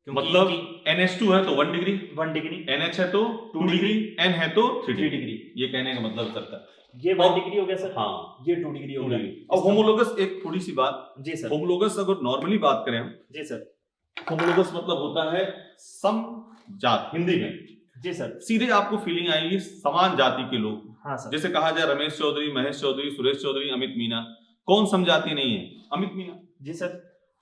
मतलब NH2 है तो 1 डिग्री, 1 डिग्री, NH है तो 2 डिग्री, N है तो 3 डिग्री। ये कहने का मतलब सर का ये 1 डिग्री हो गया सर। हाँ, ये 2 डिग्री हो गया। अब होमोलोगस एक थोड़ी सी बात। जी सर। होमोलोगस अगर नॉर्मली बात करें हम, जी सर, होमोलोगस मतलब होता है समजात हिंदी में। जी सर। सीधे आपको फीलिंग आएगी समान जाति के लोग। हाँ सर। जैसे कहा जाए रमेश चौधरी, महेश चौधरी, सुरेश चौधरी, अमित मीना, कौन समजाति नहीं है? अमित मीना। जी सर।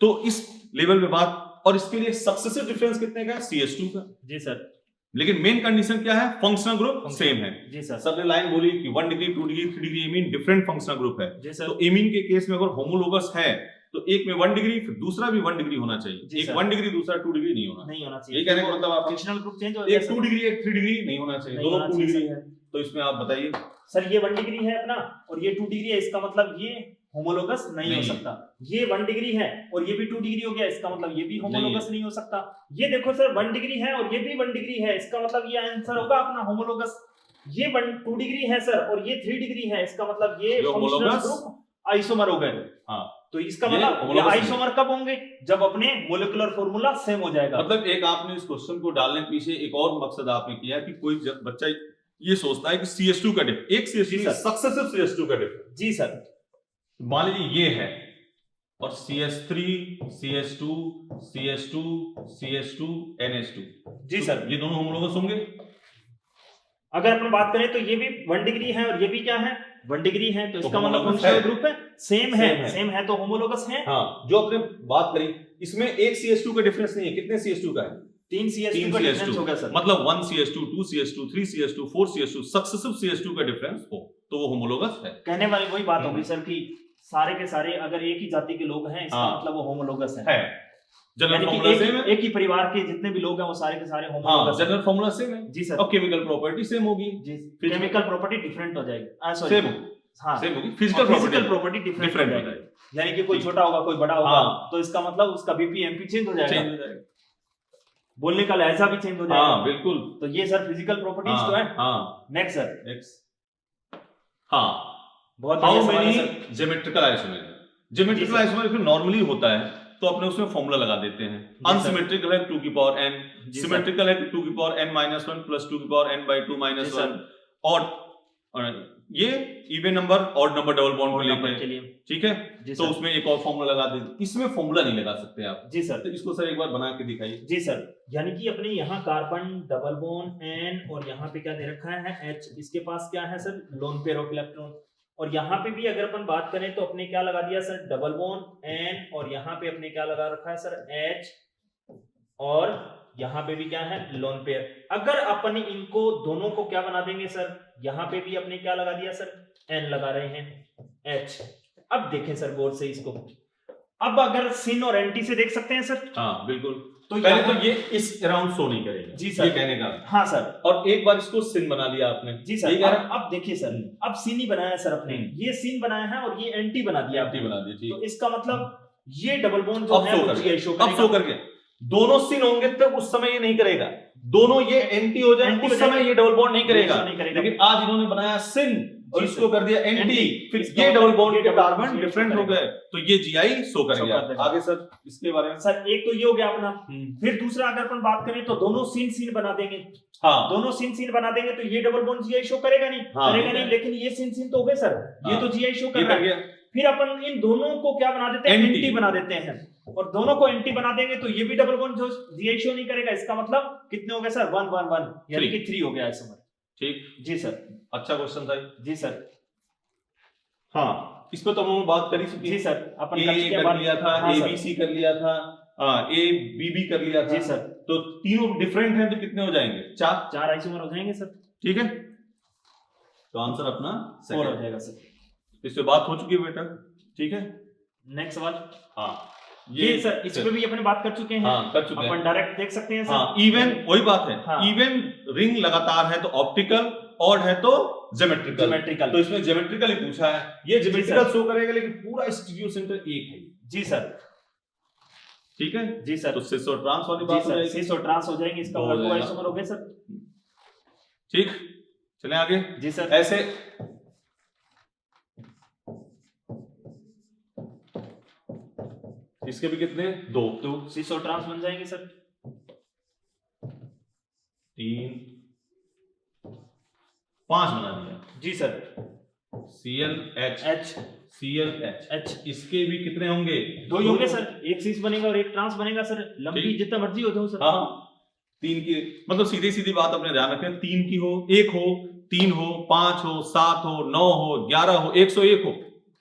तो इस लेवल पे बात, और इसके लिए सक्सेसिव डिफरेंस कितने का है? CS2 का। जी सर। लेकिन मेन कंडीशन क्या है? फंक्शनल ग्रुप सेम है। जी सर। सबने लाइन बोली कि 1 degree 2 degree 3 degree amine different functional group है। जी सर। तो एमीन के केस में अगर होमोलोगस है तो एक में 1 डिग्री फिर दूसरा भी 1 डिग्री होना चाहिए। एक 1 डिग्री दूसरा 2 डिग्री नहीं होना चाहिए। ये कहने का मतलब आप फंक्शनल ग्रुप चेंज हो गया, एक 2 डिग्री एक 3 डिग्री नहीं होना चाहिए, दोनों 2 डिग्री है। तो इसमें आप बताइए सर, ये 1 डिग्री है अपना और ये 2 डिग्री है, इसका मतलब ये होमोलोगस नहीं हो सकता। ये 1 डिग्री है और ये भी 2 डिग्री हो गया, इसका मतलब ये भी होमोलोगस नहीं हो सकता। ये देखो सर 1 डिग्री है और ये भी 1 डिग्री है, इसका मतलब ये आंसर होगा अपना होमोलोगस। ये 2 डिग्री है सर और ये 3 डिग्री है, इसका मतलब ये फंक्शनल ग्रुप आइसोमर हो गए। हाँ, तो इसका मतलब ये आइसोमर कब होंगे? जब अपने मोलिकुलर फार्मूला सेम हो जाएगा। मतलब एक आपने इस क्वेश्चन को डालने के पीछे एक और मकसद आपने किया कि कोई बच्चा ये सोचता है कि CS2 का डिफरेंस, एक CS2 सक्सेसिव CS2 का डिफरेंस। जी सर। मान लीजिए ये है और CS3 CS2 CS2 CS2 NH2। जी सर। ये दोनों होमोलोगस होंगे। अगर अपन बात करें तो ये भी 1 डिग्री है और ये भी क्या है? 1 डिग्री है, तो इसका मतलब फंक्शनल ग्रुप है, सेम है तो होमोलोगस है। हाँ, जो आपने बात करी इसमें एक CS2 का डिफरेंस नहीं है। कितने CS2 का है? 3 CS2 का डिफरेंस होगा सर। मतलब 1 CS2 2 CS2 3 CS2 4 CS2 successive CS2 का डिफरेंस हो तो वो होमोलोगस है। कहने वाली वही बात होगी सर कि सारे के सारे अगर एक ही जाति के लोग हैं, इसका मतलब वो होमोलोगस है। जनरल फार्मूला सेम है, एक ही परिवार के जितने भी लोग हैं वो सारे के सारे होमोलोगस। जनरल फार्मूला सेम है। जी सर। और केमिकल प्रॉपर्टी सेम होगी। जी, केमिकल प्रॉपर्टी डिफरेंट हो जाएगी। सेम होगी। हाँ, सेम होगी। फिजिकल प्रॉपर्टी डिफरेंट हो जाएगी। यानी कि कोई छोटा होगा कोई बड़ा होगा, तो इसका मतलब उसका BP MP चेंज हो जाएगा, बोलने का लहजा भी चेंज हो जाएगा। हाँ, बिल्कुल। तो ये सर फिजिकल प्रॉपर्टीज तो है। हाँ। Next sir. नेक्स्ट। हाँ, बहुत how many geometrical isomer? Geometrical isomer normally होता है तो अपने उसमें फॉर्मूला लगा देते हैं। अनसिमेट्रिकल है 2 की पावर n, सिमेट्रिकल है 2 की पावर n - 1 प्लस 2 की पावर n/2 - 1, और ये even number odd number double bond को लेकर के लिए, ठीक है। तो उसमें एक और फॉर्मूला लगा देते। इसमें फॉर्मूला नहीं लगा सकते आप। जी सर। तो इसको सर एक बार बना के दिखाइए। जी सर। यानी कि अपने यहाँ कार्बन डबल बॉन्ड n और यहाँ पे क्या दे रखा है H, इसके पास क्या है sir? Lone pair of electron. और यहाँ पे भी अगर अपन बात करें तो अपने क्या लगा दिया सर? डबल बॉन्ड N, और यहाँ पे अपने क्या लगा रखा है सर? H, और यहाँ पे भी क्या है? Lone pair. अगर अपन इनको दोनों को क्या बना देंगे सर? यहाँ पे भी अपने क्या लगा दिया सर? N लगा रहे हैं H। अब देखें सर गौर से इसको, अब अगर सिन और एंटी से देख सकते हैं सर। हाँ बिल्कुल। तो पहले तो ये इस अराउंड शो नहीं करेगा। जी सर। ये कहने का। हाँ सर। और एक बार इसको सिन बना लिया आपने। जी सर। अब देखिए सर, अब सिन ही बनाया सर अपने, ये सिन बनाया है और ये एंटी बना दिया। एंटी बना दिया। तो इसका मतलब ये डबल बॉन्ड जो है अब शो करके दोनों सिन होंगे तब उस समय ये नहीं करेगा। दोनों ये एंटी हो जाए उस समय ये डबल बॉन्ड नहीं करेगा। लेकिन आज इन्होंने बनाया सिन और इसको कर दिया एंटी, फिर ये डबल बॉन्ड के कार्बन डिफरेंट हो गए तो ये GI शो करेगा। आगे सर इसके बारे में। सर एक तो ये हो गया अपना, फिर दूसरा अगर अपन बात करें तो दोनों सिन बना देंगे। हाँ, दोनों सिन बना देंगे तो ये डबल बॉन्ड GI शो करेगा नहीं। करेगा नहीं, लेकिन ये सिन तो हो गए सर, ये तो GI शो कर रहा है। फिर अपन इन दोनों को क्या बना देते हैं? एंटी बना देते हैं। और दोनों को एंटी बना देंगे तो ये भी डबल बॉन्ड जो जीआई शो नहीं करेगा, इसका मतलब कितने हो गए सर 1 1 1 यानी कि 3 हो गया आइसोमर। ठीक, जी सर, अच्छा क्वेश्चन था। जी सर, हाँ इस पे तो हम बात कर ही चुके जी हैं। सर, अपन ए कर चुके हैं कर लिया था, हाँ ए सर। बी सी कर लिया था, ए बी भी कर लिया था। जी सर, तो तीनों डिफरेंट हैं तो कितने हो जाएंगे? 4। 4 आइसोमर हो जाएंगे सर। ठीक है, तो आंसर अपना 4 हो second। जाएगा सर। इस पे बात हो चुकी है बेटा, ठीक है। नेक्स्ट सवाल, हाँ ये सर इस पे भी अपने बात कर चुके हैं। हाँ कर चुके हैं। अपन डायरेक्ट देख सकते हैं सर। हाँ इवन वही बात है, हाँ। इवन रिंग लगातार है तो ऑप्टिकल, ऑड है तो ज्योमेट्रिकल। ज्योमेट्रिकल, तो इसमें ज्योमेट्रिकल ही पूछा है, ये ज्योमेट्रिकल शो करेगा लेकिन पूरा स्टीरियो सेंटर एक है। जी सर, ठीक है जी सर, तो सिस और ट्रांस वाली जी बात हो सर, जाएगी। सिस और ट्रांस हो जाएंगे, इसका दो हो मतलब 2 जाएगा। आइसोमर हो गए सर। ठीक, चलें आगे। जी सर, ऐसे इसके भी कितने? 2 2 सिस और ट्रांस बन जाएंगे सर। 3 5 बना दिया। जी sir, ClH H ClH H इसके भी कितने होंगे? 2 ही होंगे सर, एक सिस बनेगा और एक ट्रांस बनेगा सर। लंबी ठीक। जितना मर्जी हो जाओ सर। हाँ 3 की, मतलब सीधी सीधी बात अपने ध्यान रखें, 3 की हो, 1 हो, 3 हो, 5 हो, 7 हो, 9 हो, 11 हो, 101 हो,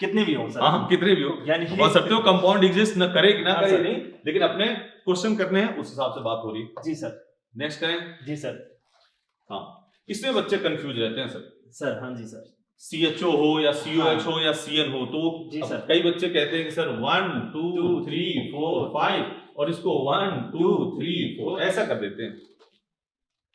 कितने भी हो सर। हाँ कितने भी हो, यानी कि और सकते हो कंपाउंड एग्जिस्ट न करे कि ना हाँ, करे सर। नहीं, लेकिन अपने क्वेश्चन करने हैं उस हिसाब से बात हो रही है। जी सर, नेक्स्ट करें। जी सर, हाँ इसमें बच्चे कंफ्यूज रहते हैं सर, सर हाँ जी सर, CHO हो या COH हाँ। हो या CN हो, तो जी अब सर। कई बच्चे कहते हैं कि सर 1 2 3 4 5 और इसको 1 2 3 4 ऐसा कर देते हैं।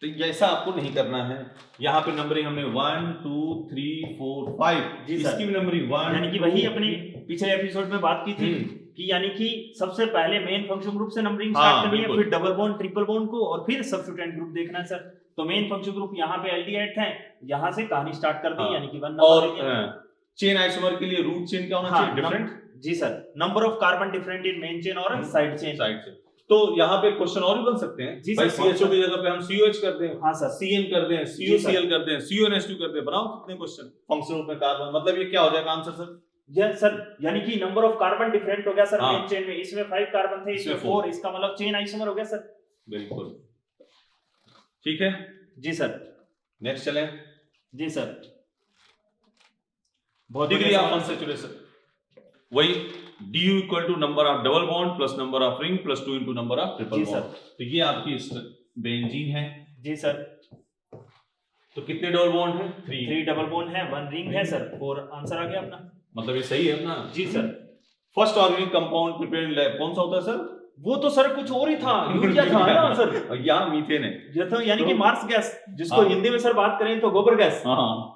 तो ऐसा आपको नहीं करना है, यहाँ पे नंबरिंग हमने 1 2 3 4 5, जी सर। इसकी भी नंबरिंग 1 यानी कि वही अपने पिछले एपिसोड में बात की थी कि यानी कि सबसे पहले मेन फंक्शन ग्रुप से नंबरिंग हाँ, स्टार्ट करनी है, बिल्कुल। फिर डबल बॉन्ड ट्रिपल बॉन्ड को, और फिर सब्स्टिट्यूएंट ग्रुप देखना है सर। तो मेन फंक्शन ग्रुप यहाँ पे एल्डिहाइड है, यहाँ से कहानी स्टार्ट कर दी, हाँ। यानी कि 1 और नंबर। चेन आइसोमर के लिए रूट चेन क्या होना हाँ, चाहिए? डिफरेंट। जी sir, number of carbon different in main chain और साइड चेन। साइड से। तो यहाँ पे क्वेश्चन और भी बन सकते हैं जी भाई, सर, CHO की जगह पे हम COH कर दें, हाँ सर, CN कर दें, जी सर। COCl कर दें, CONH2 कर दें, बनाओ कितने क्वेश्चन फंक्शन ग्रुप में कार्बन, मतलब ये क्या हो जाएगा आंसर सर? यस सर, यानी कि नंबर ऑफ कार्बन डिफरेंट हो गया सर हाँ। मेन चेन में। इसमें 5 कार्बन थे, इसमें इसमें 4, इसका मतलब चेन आइसोमर हो गया सर। बिल्कुल ठीक है। जी सर, नेक्स्ट चलें। जी सर, डिग्री ऑफ अनसैचुरेशन, वही du equal to number of double bond plus number of ring plus 2 into number of triple जी बॉन्ड। सर। तो ये आपकी बेंजीन है। जी सर, तो कितने डबल बॉन्ड है? 3 डबल बॉन्ड है, 1 रिंग है सर, 4 आंसर आ गया अपना। मतलब ये सही है अपना। जी sir, first organic compound prepared in lab कौन सा होता है सर? वो तो सर कुछ और ही था, यूरिया था ना सर। और यहाँ मीथेन है। ये तो यानी कि तो- मार्स गैस, जिसको हाँ। हिंदी में सर बात करें तो गोबर गैस। हाँ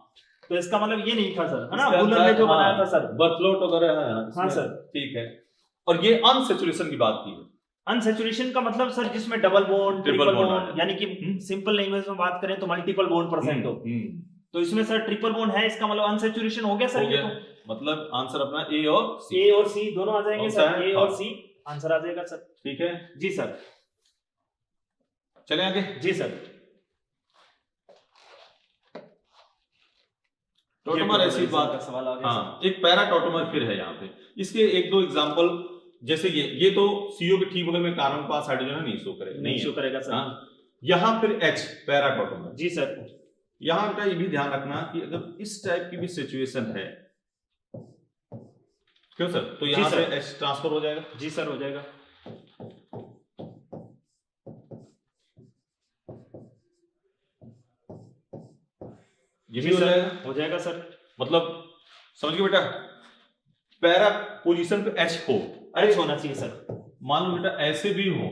तो इसका मतलब ये नहीं था सर, है ना, इसका बुलर ने जो हाँ, बनाया था सर। बर्थलोट वगैरह है हाँ इसमें। सर। ठीक है, और ये अनसैचुरेशन की बात की है। अनसैचुरेशन का मतलब सर जिसमें double bond, triple triple bond bond, यानी कि सिंपल लैंग्वेज में बात करें तो मल्टीपल बॉन्ड परसेंट हो। तो इसमें सर ट्रिपल बॉन्ड है, इसका मतलब अनसैचुरेशन हो गया सर। हो ये गया। तो मतलब आंसर अपना ए और सी। ए और सी दोनों आ जाएंगे कौन सा सर, है? ए हाँ। और सी आंसर आ जाएगा सर। ठीक है, जी सर, चले आगे। जी सर। टोटोमर ऐसी बात का सवाल आ गया सर। हाँ, एक पैरा टोटोमर फिर है यहाँ पे। इसके एक दो एग्जांपल, जैसे ये तो CO के ठीक बगल में कार्बन पास हाइड्रोजन है, नहीं शो करेगा, नहीं शो करेगा सर। हाँ। यहाँ फिर H पैरा टोटोमर। जी सर, यहाँ बेटा ये भी ध्यान रखना कि अगर इस टाइप की भी सिचुएशन है, क्यों सर, तो जी यहाँ सर। पे H ट्रांसफर हो जाएगा। जी सर, हो जाएगा। ये जी भी हो सर, जाएगा। हो जाएगा सर। मतलब समझ गए बेटा, पैरा पोजीशन पे H हो, एच होना चाहिए सर। मान लो बेटा ऐसे भी हो,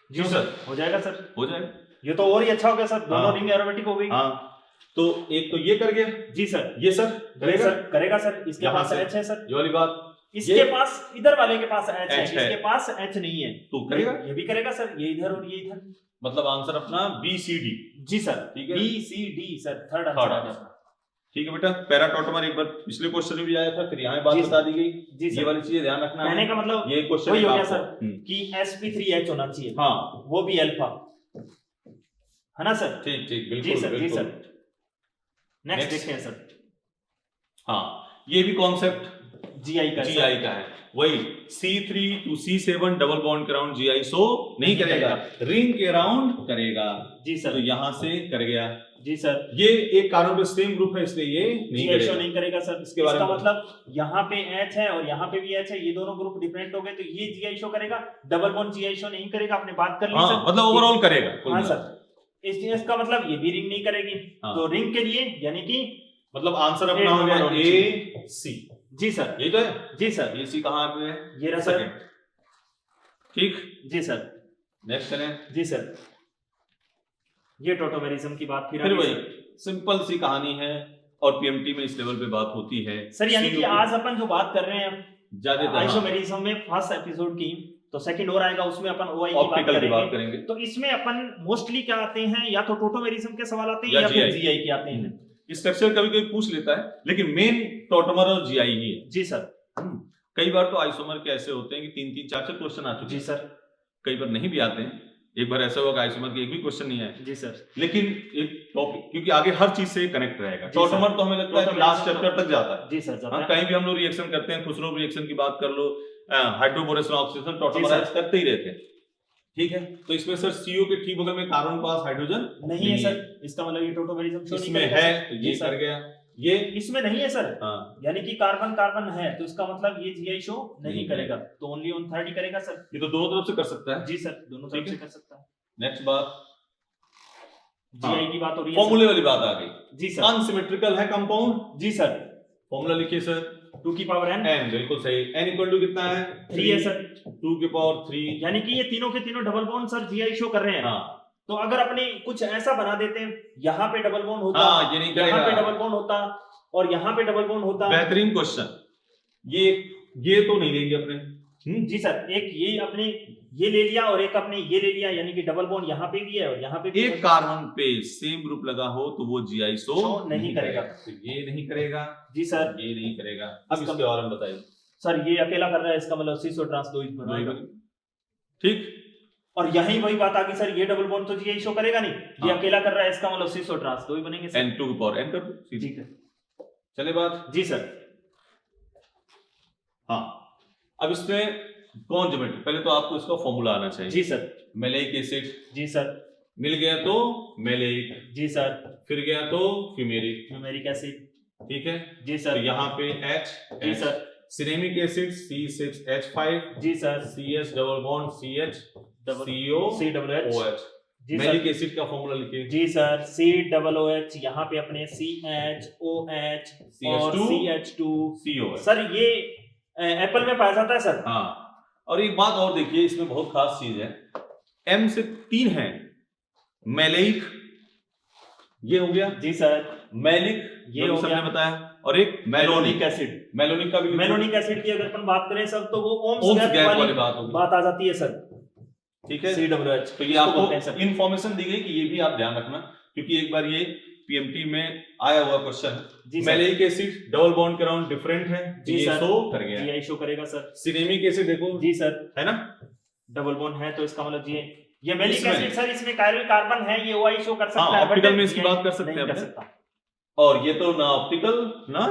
जी सर, हो जाएगा सर। हो जाएगा। ये तो और ही अच्छा हो गया सर, दोनों हाँ। रिंग एरोमेटिक हो गई। हाँ, तो एक तो ये कर गया, जी सर, ये सर करेगा सर, करेगा सर। इसके यहाँ पास से। एच है सर, ये वाली बात, इसके ये- पास इधर वाले के पास एच है, H है। इसके पास एच नहीं है, तो करेगा। ये भी करेगा सर, ये इधर और ये इधर। मतलब आंसर अपना BCD। जी सर, ठीक है। B C D sir, third Third answer आ answer। गया। ठीक है बेटा, पैरा टोटोमर एक बार पिछले क्वेश्चन में भी आया था, फिर यहाँ बात जी बता दी गई। जी ये सर, वाली चीजें ध्यान रखना कहने है। का मतलब ये क्वेश्चन वही हो गया आपको- सर कि sp3h होना चाहिए, हाँ वो भी अल्फा, है ना सर। ठीक ठीक, जी बिल्कुल सर, जी बिल्कुल। सर। Next Next। देखते हैं सर। हाँ, ये भी कॉन्सेप्ट जीआई का है, वही C3 to C7 double bond के अराउंड GI शो नहीं करेगा, रिंग के अराउंड करेगा। जी सर। तो यहाँ से कर गया। जी सर। ये एक कार्बन पे सेम ग्रुप है इसलिए ये नहीं करेगा। नहीं करेगा सर। इसके बारे में मतलब यहाँ पे H है और यहाँ पे भी H है, ये दोनों ग्रुप डिफरेंट हो गए, तो ये GI शो करेगा, डबल बॉन्ड GI शो नहीं करेगा। आपने बात कर ली हाँ, सर। मतलब ओवरऑल करेगा। हाँ सर। इसका मतलब ये भी रिंग नहीं करेगी। तो रिंग के लिए यानी कि मतलब आंसर अपना हो गया A C। Ji sir. यही तो है। जी सर। ये C कहाँ पे है? ये रहा सर। ठीक। जी सर। नेक्स्ट करें। जी सर। ये टोटोमेरिज्म की बात फिर वही सिंपल सी कहानी है और PMT में इस लेवल पे बात होती है सर। यानी कि आज अपन जो बात कर रहे हैं ज्यादातर आइसोमेरिज्म में फर्स्ट एपिसोड की, तो सेकंड और आएगा उसमें अपन OI की बात करेंगे। तो इसमें अपन मोस्टली क्या आते हैं, या तो टोटोमेरिज्म के सवाल आते हैं या फिर GI के आते हैं। स्ट्रक्चर कभी कभी पूछ लेता है, लेकिन मेन टॉटोमर और GI ही है। जी सर। कई बार तो आइसोमर के ऐसे होते हैं कि 3-3 4-4 क्वेश्चन आ चुके हैं। जी सर। कई बार नहीं भी आते हैं। एक बार ऐसा होगा आइसोमर के एक भी क्वेश्चन नहीं है। जी सर। लेकिन एक टॉपिक, क्योंकि आगे हर चीज से कनेक्ट रहेगा। टॉटोमर तो हमें लगता है कि लास्ट चैप्टर तक जाता है। जी सर। कहीं भी हम लोग रिएक्शन करते हैं, खुसरो रिएक्शन की बात कर लो, हाइड्रोबोरेशन ऑक्सीडेशन, टॉटोमराइज करते ही रहते हैं। ठीक है। तो इसमें सर CO के ठीक बगल में कार्बन पास हाइड्रोजन नहीं है सर। इसका मतलब ये टोटोमेरिज्म इसमें है, तो ये कर गया। ये इसमें नहीं है सर। हाँ। यानी कि कार्बन कार्बन है, तो इसका मतलब ये GI शो नहीं करेगा, तो ओनली ऑन थर्ड ही करेगा सर। ये तो दोनों तरफ से कर सकता है। जी सर, दोनों तरफ से कर सकता है। नेक्स्ट बात, GI की बात हो रही है। फॉर्मूले वाली बात आ गई। जी सर। अनसिमेट्रिकल है कंपाउंड। जी सर। फॉर्मूला लिखिए सर। 2 की पावर n। बिल्कुल सही। n इक्वल टू कितना है? 3 है सर। 2 की पावर 3। यानी कि ये तीनों के तीनों double bond sir GI show कर रहे हैं। हाँ। तो अगर अपने कुछ ऐसा बना देते हैं, यहाँ पे डबल बॉन्ड होता, हाँ, ये नहीं करेगा। यहाँ पे डबल बॉन्ड होता और यहाँ पे डबल बॉन्ड होता। बेहतरीन क्वेश्चन। ये तो नहीं देंगे अपने। जी सर। एक ये अपने ये ले लिया और एक अपने ये ले लिया, यानी कि डबल बॉन्ड यहाँ पे भी है और यहाँ पे भी। एक कार्बन पे सेम ग्रुप लगा हो तो वो GI शो नहीं करेगा। तो ये नहीं करेगा। जी सर। ये नहीं करेगा। अब इसके बारे में बताइए सर। ये अकेला कर रहा है, इसका मतलब सीसो ट्रांस 2 बनाएगा। ठीक। और यही वही बात आ गई सर, ये डबल बॉन्ड तो GI शो करेगा नहीं, ये हाँ। अकेला कर रहा है, इसका मतलब सीसो ट्रांस 2 बनेंगे सर। n2 की पावर n कर दो। ठीक है। चले बात। जी सर। हाँ, अब इसमें कौन ज्योमेट्री, पहले तो आपको इसका फॉर्मूला आना चाहिए। जी सर। Maleic acid. जी सर। मिल गया तो मेलेइक। जी सर। फिर गया तो फ्यूमेरिक। Fumaric acid. ठीक है। जी सर। यहाँ पे H। जी सर। Ceramic acid C6H5। जी sir. CS double bond CH CO COOH। जी मेलिक सर। एसिड का फॉर्मूला लिखिए। जी सर। COOH, यहाँ पे अपने CHOH और CH2 CO सर। ये एप्पल में पाया जाता है सर। हाँ। और एक बात और देखिए, इसमें बहुत खास चीज है। M से 3 है, मेलेइक ये हो गया। जी सर। मेलिक ये हो गया, बताया, और एक मेलोनिक एसिड। मेलोनिक का भी मेलोनिक एसिड की अगर अपन बात करें सर, तो वो ओम्स गैप वाली बात आ जाती है सर। ठीक है। COOH। तो ये आपको इन्फॉर्मेशन दी गई कि ये भी आप ध्यान रखना, क्योंकि एक बार ये PMT में आया हुआ question. Maleic acid double bond के अराउंड डिफरेंट है। जी सर। शो कर गया। GI शो करेगा सर। सिरेमिक एसिड देखो। जी सर। है ना, डबल बॉन्ड है, तो इसका मतलब ये मेलिक एसिड सर, इसमें कायरल कार्बन है, ये OI शो कर सकता है, ऑप्टिकल में इसकी बात कर सकते हैं अपने। और ये तो ना ऑप्टिकल ना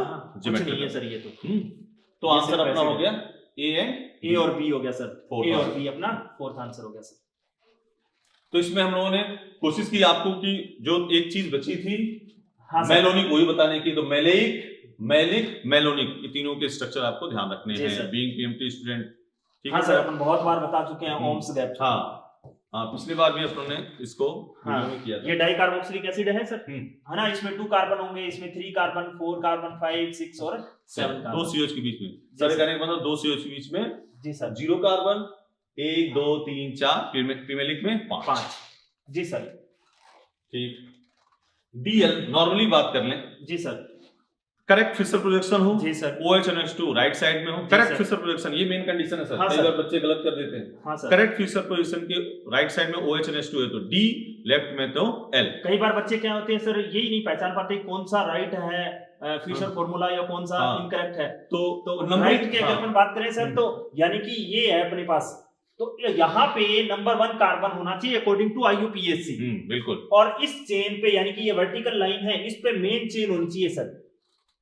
ज्योमेट्रिकल है सर। ये तो आंसर अपना हो गया A और B हो गया सर। A और B अपना फोर्थ आंसर हो गया सर। तो इसमें हम लोगों ने कोशिश की आपको कि जो एक चीज बची थी, हाँ मेलोनिक, वही बताने की। तो मेलेइक, मेलिक, मेलोनिक, ये तीनों के स्ट्रक्चर आपको ध्यान रखने हैं बीइंग PMT स्टूडेंट। ठीक है सर। अपन बहुत बार बता चुके हैं ओम्स गैप। हाँ हाँ, पिछली बार भी अपन ने इसको किया था। ये डाइकार्बोक्सिलिक एसिड है सर, है ना। इसमें 2 कार्बन होंगे, इसमें 3 कार्बन, 4 कार्बन, 5, 6 और 7 कार्बन। 2 CH के बीच में सर, कहने का मतलब 2 CH के बीच में। जी सर। 0 कार्बन, 1 2 3 4, फीमेलिक में 5। जी सर। ठीक। DL नॉर्मली बात कर लें। जी सर। करेक्ट फिशर प्रोजेक्शन हो। जी सर। OH और H2 राइट साइड में हो। करेक्ट फिशर प्रोजेक्शन, ये मेन कंडीशन है सर। हाँ, कई बार बच्चे गलत कर देते हैं। हाँ सर। करेक्ट फिशर पोजीशन के राइट साइड में OH और H2 है तो D, लेफ्ट में तो L। कई बार बच्चे क्या होते हैं सर, यही नहीं पहचान पाते कौन सा राइट है फिशर फॉर्मूला या कौन सा इनकरेक्ट है। तो राइट की अगर अपन बात करें सर, तो यानी कि ये है अपने पास, तो यहाँ पे नंबर 1 कार्बन होना चाहिए अकॉर्डिंग टू IUPAC। बिल्कुल। और इस चेन पे, यानी कि ये वर्टिकल लाइन है, इस पे मेन चेन होनी चाहिए सर।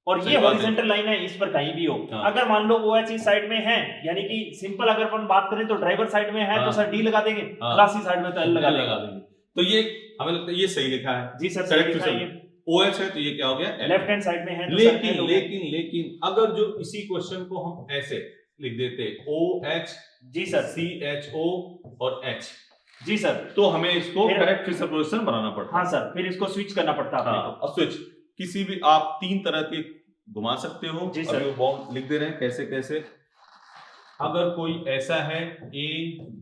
और ये हॉरिजॉन्टल लाइन है, इस पर कहीं भी हो। अगर मान लो OH इस साइड में है, यानी कि सिंपल अगर अपन बात करें तो ड्राइवर साइड में है तो सर डी लगा देंगे, खलासी साइड में तो एल लगा देंगे। तो ये हमें लगता है ये सही लिखा है। जी सर सही लिखा है। OH है तो ये क्या हो गया, लेफ्ट हैंड साइड में है तो लेकिन अगर जो इसी क्वेश्चन को हम ऐसे लिख देते OH, जी सर, CHO और H, जी सर, तो हमें इसको करेक्ट फिशर पोजीशन बनाना पड़ता। हाँ सर, फिर इसको स्विच करना पड़ता है आपको। और स्विच किसी भी आप 3 तरह के घुमा सकते हो। जी सर, अभी वो बाउंड लिख दे रहे हैं कैसे कैसे। अगर कोई ऐसा है A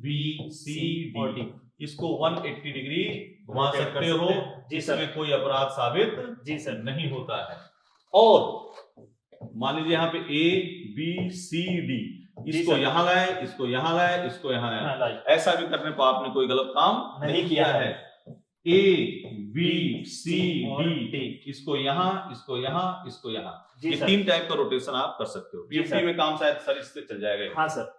B C D, इसको 180 डिग्री घुमा सकते हो, जिसमें कोई अपराध साबित जी सर नहीं होता है। और मान लीजिए यहाँ पे A B C D, इसको यहाँ लाए, इसको यहाँ लाए, इसको यहाँ लाए, ऐसा भी करने पर आपने कोई गलत काम नहीं किया है। A B C D, इसको यहाँ, इसको यहाँ, इसको यहाँ, ये 3 टाइप का रोटेशन आप कर सकते हो। PFT में काम शायद सर इससे चल जाएगा। हाँ सर।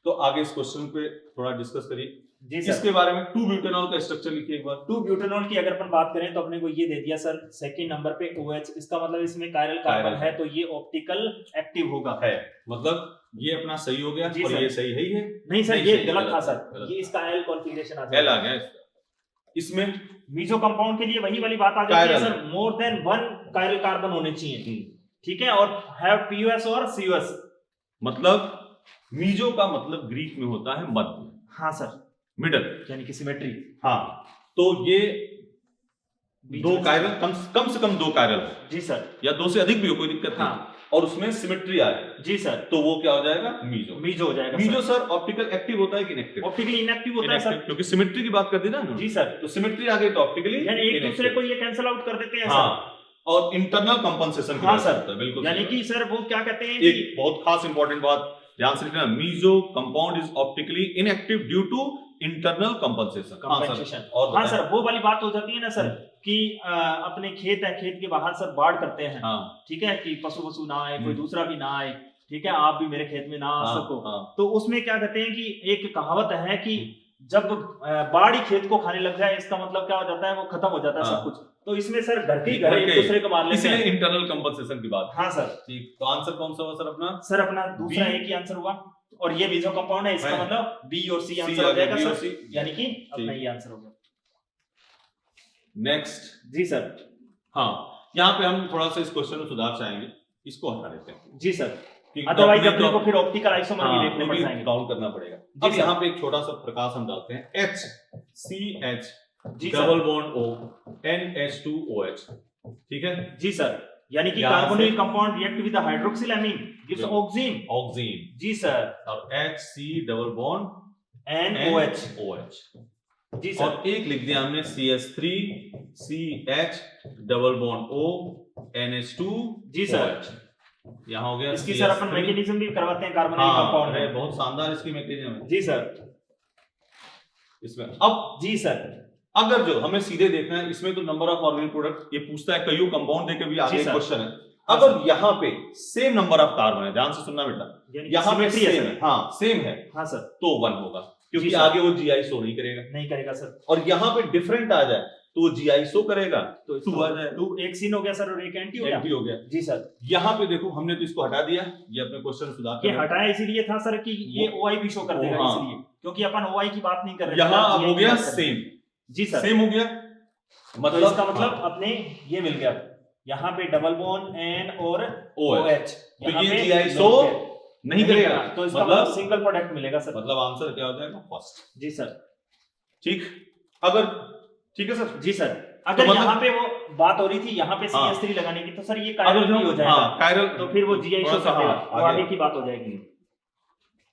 तो आगे इस क्वेश्चन पे थोड़ा डिस्कस करिए। जी सर, इसके बारे में 2-ब्यूटेनॉल का स्ट्रक्चर लिखिए एक बार। 2-ब्यूटेनॉल की अगर अपन बात करें तो अपने को ये दे दिया सर सेकंड नंबर पे OH, इसका मतलब इसमें कायरल कार्बन है तो ये ऑप्टिकल एक्टिव होगा है, मतलब ये अपना सही हो गया और ये सही है ही है। नहीं सर ये गलत था सर, ये इसका एल कॉन्फ़िगरेशन आ गया इसमें। मीजो कंपाउंड के लिए वही वाली बात आ जाती है sir, more than 1 chiral carbon होने चाहिए, ठीक है, और हैव POS और COS। मतलब मीजो का मतलब ग्रीक में होता है मध्य। हाँ सर, मिडल यानी कि सिमेट्री। हाँ, तो ये 2 कायरल कम से कम 2 कायरल, जी सर, या 2 से अधिक भी हो, कोई दिक्कत नहीं, और उसमें सिमेट्री आ रही, जी सर, तो वो क्या हो जाएगा, मीजो हो जाएगा। मीजो सर ऑप्टिकल एक्टिव होता है कि इनएक्टिव? ऑप्टिकली इनएक्टिव होता है सर, क्योंकि सिमेट्री की बात कर दी ना। जी सर, तो सिमेट्री आ गई तो ऑप्टिकली यानी एक दूसरे को ये कैंसिल आउट कर देते हैं सर। और इंटरनल कंपनसेशन, हाँ सर, बिल्कुल, यानी कि सर वो क्या कहते हैं, एक बहुत खास इंपॉर्टेंट बात ध्यान से रखना, meso compound is optically inactive due to internal compensation. और हाँ सर, वो वाली बात हो जाती है ना सर कि अपने खेत है, खेत के बाहर सर बाढ़ करते हैं, ठीक है, कि पशु ना आए, कोई दूसरा भी ना आए, ठीक है, आप भी मेरे खेत में ना आ सको, तो उसमें क्या कहते हैं कि एक कहावत है कि जब बाढ़ ही खेत को खाने लग जाए, इसका मतलब क्या हो जाता है, वो खत्म हो जाता है सब कुछ। तो इसमें सर घर के घर एक दूसरे को मार लेते हैं, इसलिए इंटरनल कंपनसेशन की बात। हाँ सर, ठीक। तो आंसर कौन सा हुआ सर अपना? सर अपना दूसरा एक ही आंसर हुआ, और ये मीजो कंपाउंड है, इसका मतलब B और C आंसर हो जाएगा सर, यानी कि अपना ये आंसर होगा। नेक्स्ट, जी सर। हाँ, यहाँ पे हम थोड़ा सा इस क्वेश्चन में सुधार चाहेंगे, इसको हटा देते हैं। जी सर, अदरवाइज अपने को फिर ऑप्टिकल आइसोमर भी देखने पड़ जाएंगे, काउंट करना पड़ेगा। अब यहाँ पे एक छोटा सा प्रकाश हम डालते हैं, HCH double bond O NH2OH, ठीक है, जी सर, यानी कि carbonyl compound react with the hydroxyl amine gives oxime, जी सर, और HC डबल बॉन्ड NOH, जी सर, और एक लिख दिया हमने CH3 CH double bond O NH2, जी सर, यहाँ हो गया। इसकी सर अपन मैकेनिज्म भी करवाते हैं कार्बोनिल कंपाउंड में, बहुत शानदार इसकी मैकेनिज्म है, जी सर। इसमें अब जी सर, अगर जो हमें सीधे देखना है, इसमें तो नंबर ऑफ ऑर्गेनिक प्रोडक्ट ये पूछता है, कईयों कंपाउंड देके भी आगे क्वेश्चन है। अगर यहाँ पे सेम नंबर ऑफ कार्बन है, ध्यान से सुनना बेटा, यहाँ पे सेम है, हाँ सेम है, हाँ सर, तो 1 होगा, क्योंकि आगे वो GI शो नहीं करेगा सर। और यहाँ पे डिफरेंट आ जाए तो वो GI शो करेगा, तो 2 आ जाए, 2 एक सीन हो गया सर और एक एंटी हो गया, जी सर। यहाँ पे देखो हमने तो इसको हटा दिया, ये अपने क्वेश्चन सुधार, ये हटाया इसीलिए था सर कि ये OI भी शो कर देगा, इसलिए, क्योंकि अपन OI की बात नहीं कर रहे, यहाँ हो गया सेम, जी सर, सेम हो गया, मतलब इसका मतलब अपने ये मिल गया, यहाँ पे डबल बॉन्ड N और OH, तो ये GI शो नहीं करेगा, तो इसका मतलब सिंगल प्रोडक्ट मिलेगा सर, मतलब आंसर क्या हो जाएगा, फर्स्ट, जी सर, ठीक। अगर ठीक है सर, जी सर, अगर तो यहाँ पे वो बात हो रही थी यहाँ पे CH3 लगाने की, तो सर ये कायरल हो जाएगा, कायरल, तो फिर वो GI शो कर देगा, तो आगे की बात हो जाएगी।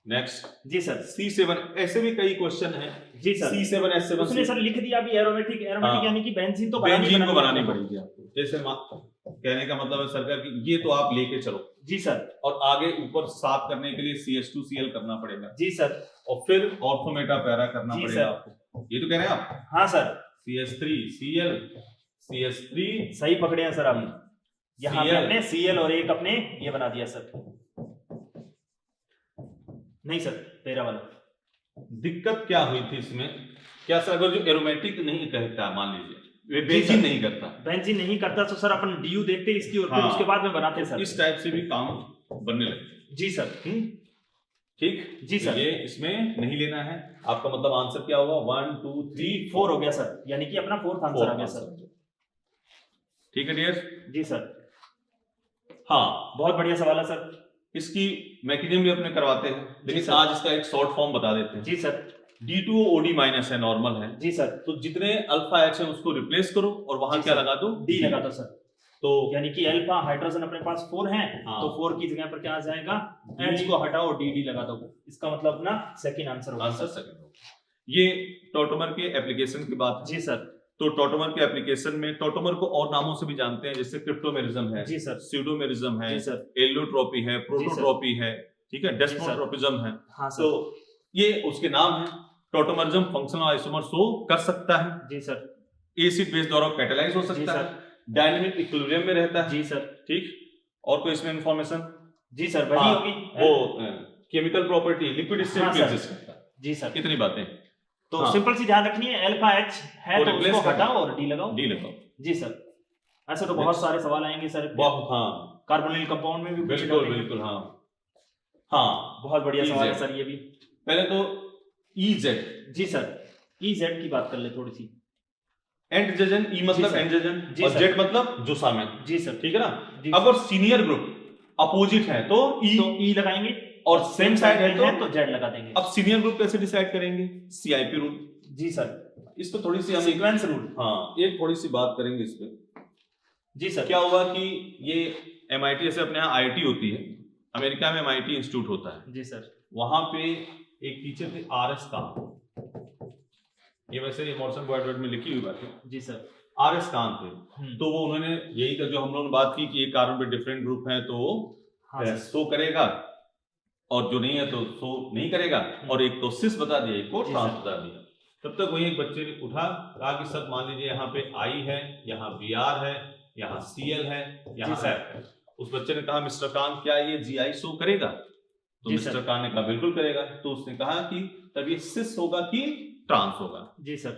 नेक्स्ट, जी सर, C7, ऐसे भी कई क्वेश्चन हैं, जी सर, C7 S7, उसने सर लिख दिया अभी एरोमेटिक यानी कि बेंजीन तो बनानी पड़ेगी आपको, जैसे कहने का मतलब है सरकार की ये तो आप लेके चलो, जी सर, और आगे ऊपर साफ करने के लिए CH2Cl करना पड़ेगा, जी सर, और फिर ऑर्थोमेटा पैरा करना पड़ेगा आपको, ये तो कह रहे हैं आप, हाँ सर, CH3Cl CH3, सही पकड़े हैं सर आप, यहाँ पे अपने Cl और एक अपने ये बना दिया सर, नहीं सर पैरा वाला। दिक्कत क्या हुई थी इसमें, क्या सर अगर जो एरोमेटिक नहीं कहता, मान लीजिए वे बेंजीन नहीं करता, बेंजीन नहीं करता, तो सर अपन डीयू देखते हैं इसकी और फिर उसके बाद में बनाते हैं सर। इस टाइप से भी काम बनने लगते। जी सर। ठीक जी सर। ये इसमें नहीं लेना है आपका, मतलब आंसर क्या होगा 1 2 3 4 हो गया सर, यानी कि अपना 4th आंसर आ गया सर। ठीक है डियर। जी सर। हाँ बहुत बढ़िया सवाल है सर। इसकी मैकेनिज्म भी अपने करवाते हैं, लेकिन आज इसका एक शॉर्ट फॉर्म बता देते हैं। जी सर। D2O OD माइनस है, नॉर्मल है। जी सर। तो जितने अल्फा H है उसको रिप्लेस करो और वहां क्या लगा दो, D लगा दो सर। तो यानी कि अल्फा हाइड्रोजन अपने पास 4 है, तो 4 की जगह पर क्या आ जाएगा, H को हटाओ DD लगा दो। इसका मतलब अपना सेकंड आंसर होगा। आंसर सेकंड होगा। ये टॉटोमर के एप्लीकेशन की बात है। जी सर। तो टॉटोमर के एप्लीकेशन में टॉटोमर को और नामों से भी जानते हैं, जैसे क्रिप्टोमेरिज्म है, जी सर, स्यूडोमेरिज्म है, जी सर, एलियोट्रोपी है, प्रोटोट्रोपी है, ठीक है, डेस्मोट्रोपिज्म है। हाँ सर। तो ये उसके नाम है। टॉटोमरिज्म फंक्शनल आइसोमर शो कर सकता है। जी सर। एसिड बेस द्वारा कैटालाइज हो सकता है, डायनामिक इक्विलिब्रियम में रहता है। जी सर। ठीक, और कोई इसमें इंफॉर्मेशन? जी सर, वही होगी वो केमिकल प्रॉपर्टी लिक्विड स्टेट में एग्जिस्ट करता है। जी सर। कितनी बातें तो सिंपल सी ध्यान रखनी है, अल्फा H है तो उसको हटाओ और D लगाओ। D लगाओ। जी सर। ऐसे तो बहुत सारे सवाल आएंगे सर। बहुत, हाँ, कार्बोनिल कंपाउंड में भी बिल्कुल बिल्कुल, हाँ हाँ, बहुत बढ़िया सवाल है सर ये भी। पहले तो EZ। जी सर, EZ की बात कर ले थोड़ी सी। एंडजन, E मतलब एंडजन और Z मतलब जुसामेन। जी सर। ठीक है ना। अगर सीनियर ग्रुप अपोजिट है तो E लगाएंगे, और सेम साइड है तो Z लगा देंगे। अब सीनियर ग्रुप कैसे डिसाइड करेंगे? CIP rule. जी सर। इस पे थोड़ी सी हम सीक्वेंस रूल, हाँ, एक थोड़ी सी बात करेंगे इस पे। जी सर। क्या हुआ कि ये MIT जैसे अपने यहाँ IIT होती है, अमेरिका में MIT इंस्टीट्यूट होता है। जी सर। वहां पे एक टीचर थे RS कान, ये वैसे मॉर्सन बॉयडवर्ड में लिखी हुई बात है। जी सर। RS कान थे। तो वो उन्होंने यही जो हम लोगों ने बात की कि एक कार्बन पे डिफरेंट ग्रुप है तो शो करेगा और जो नहीं है तो शो नहीं करेगा, और एक तो सिस बता दिया, एक को ट्रांस बता दिया। तब तक वही एक बच्चे ने उठा, कहा कि सर मान लीजिए यहाँ पे I है, यहाँ Br है, यहाँ Cl है, यहाँ F है। उस बच्चे ने कहा मिस्टर कान क्या ये GI शो करेगा? तो मिस्टर कान ने कहा बिल्कुल करेगा। तो उसने कहा कि तब ये सिस होगा कि ट्रांस होगा? जी सर।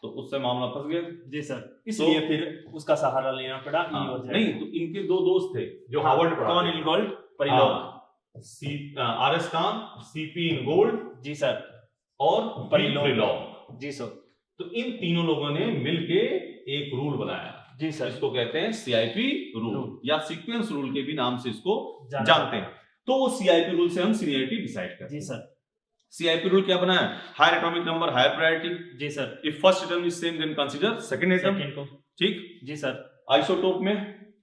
तो उससे मामला फंस गया। जी सर। इसलिए फिर उसका सहारा लेना पड़ा। नहीं, तो इनके दो दोस्त थे जो हार्वर्ड पढ़ा, कौन? इनगोल्ड, परिलोक। RS कान, CP इनगोल्ड, जी सर, और परिलोक। जी सर। तो इन तीनों लोगों ने मिलके एक रूल बनाया। जी सर। इसको कहते हैं CIP रूल या सीक्वेंस रूल के भी नाम से इसको जानते हैं। तो वो CIP रूल से हम सीनियरिटी डिसाइड करते हैं। जी सर। CIP रूल क्या बनाया? Higher atomic number higher priority. जी sir. If first atom is same then consider second atom. ठीक। जी सर। आइसोटोप में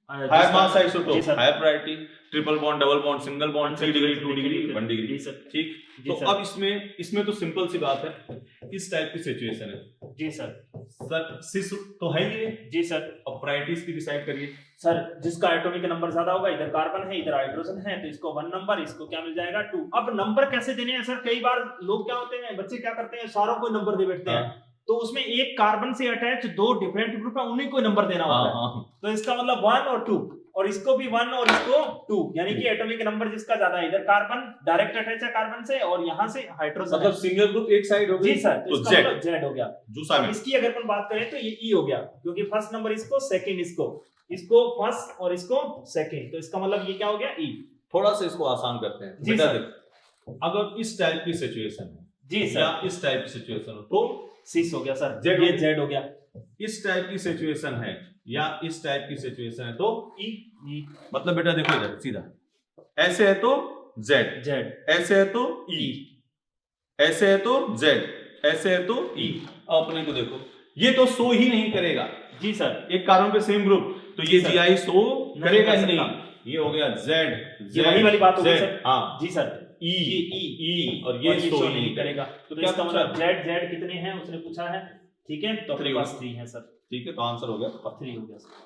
higher mass isotope higher priority, triple bond, double bond, single bond, 3 degree, 2 degree, 1 degree. ठीक। तो अब इसमें तो simple सी बात है, इस टाइप की सिचुएशन है। जी सर। सर सिस तो है ही है। जी सर। अब प्रायोरिटीज की डिसाइड करिए सर। जिसका एटॉमिक नंबर ज्यादा होगा, इधर कार्बन है इधर हाइड्रोजन है, तो इसको 1 नंबर, इसको क्या मिल जाएगा 2। अब नंबर कैसे देने हैं सर? कई बार लोग क्या होते हैं, बच्चे क्या करते हैं, सारों को नंबर दे बैठते हैं। तो उसमें एक कार्बन से अटैच 2 डिफरेंट ग्रुप है, उन्हीं को नंबर देना होता है। तो इसका मतलब 1 और 2, और इसको भी 1 और इसको 2, यानी कि एटॉमिक नंबर जिसका ज्यादा है, इधर कार्बन डायरेक्ट अटैच है कार्बन से, और यहाँ से हाइड्रोजन, मतलब सिंगल ग्रुप एक साइड हो गई। जी सर। तो इसका मतलब Z हो गया। इसकी अगर अपन बात करें तो ये E हो गया, क्योंकि फर्स्ट नंबर इसको, सेकंड इसको फर्स्ट और इसको सेकंड, तो इसका मतलब ये क्या हो गया E। थोड़ा सा इसको आसान करते हैं। जी सर। अगर इस टाइप की सिचुएशन है, जी सर, या इस टाइप की सिचुएशन हो तो सिस हो गया सर, ये Z हो गया। इस टाइप की सिचुएशन है या इस टाइप की सिचुएशन है तो E। मतलब बेटा देखो इधर सीधा, ऐसे है तो Z, ऐसे है तो E, ऐसे है तो Z, ऐसे है तो E। अपने को देखो, ये तो शो ही नहीं करेगा। जी सर। एक कार्बन पे सेम ग्रुप, तो ये GI शो करेगा ही नहीं। ये हो गया Z, वही वाली बात हो गई सर। हाँ जी सर। E और ये शो नहीं करेगा। तो क्या मतलब Z कितने हैं उसने पूछा है, ठीक है, तो अपने पास 3 है सर। ठीक है, तो आंसर हो गया 3 हो गया सर।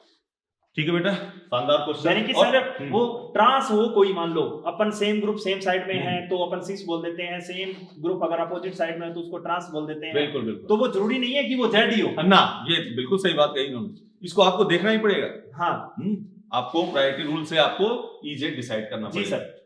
ठीक है बेटा, शानदार क्वेश्चन। यानी कि सर वो ट्रांस हो, कोई मान लो अपन सेम ग्रुप सेम साइड में है तो अपन सिस बोल देते हैं, सेम ग्रुप अगर अपोजिट साइड में है तो उसको ट्रांस बोल देते हैं। बिल्कुल बिल्कुल। तो वो जरूरी नहीं है कि वो Z ही हो ना, ये बिल्कुल सही बात कही इन्होंने। इसको आपको देखना ही पड़ेगा। हाँ, आपको प्रायोरिटी रूल से आपको EZ डिसाइड करना पड़ेगा। जी सर।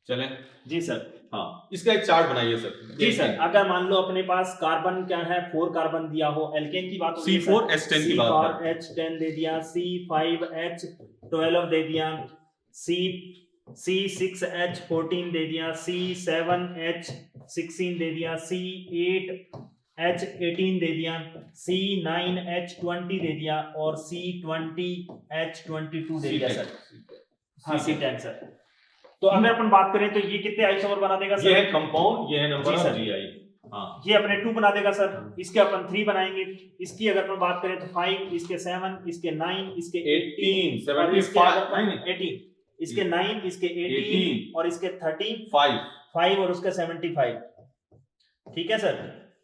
चले जी सर। हाँ, इसका एक चार्ट बनाइए सर। जी सर, अगर मान लो अपने पास कार्बन क्या है 4 कार्बन दिया हो, एल्केन की बात होगी C4H10 की बात है। C4H10 दे दिया, C5H12 दे दिया, C6H14 दे दिया, C7H16 दे दिया, C8H18 दे दिया, C9H20 दे दिया और C20H22 दे दिया सर। हाँ C10 सर। तो अगर अपन बात करें तो ये कितने आइसोमर बना देगा सर? ये है कंपाउंड, ये है नंबर ऑफ जीआई। हाँ, ये अपने 2 बना देगा सर। इसके अपन 3 बनाएंगे। इसकी अगर अपन बात करें तो 5, इसके 7, इसके 9, इसके 18, 75, 18, इसके 9, इसके 18 और इसके 35 और उसके 75। ठीक है सर,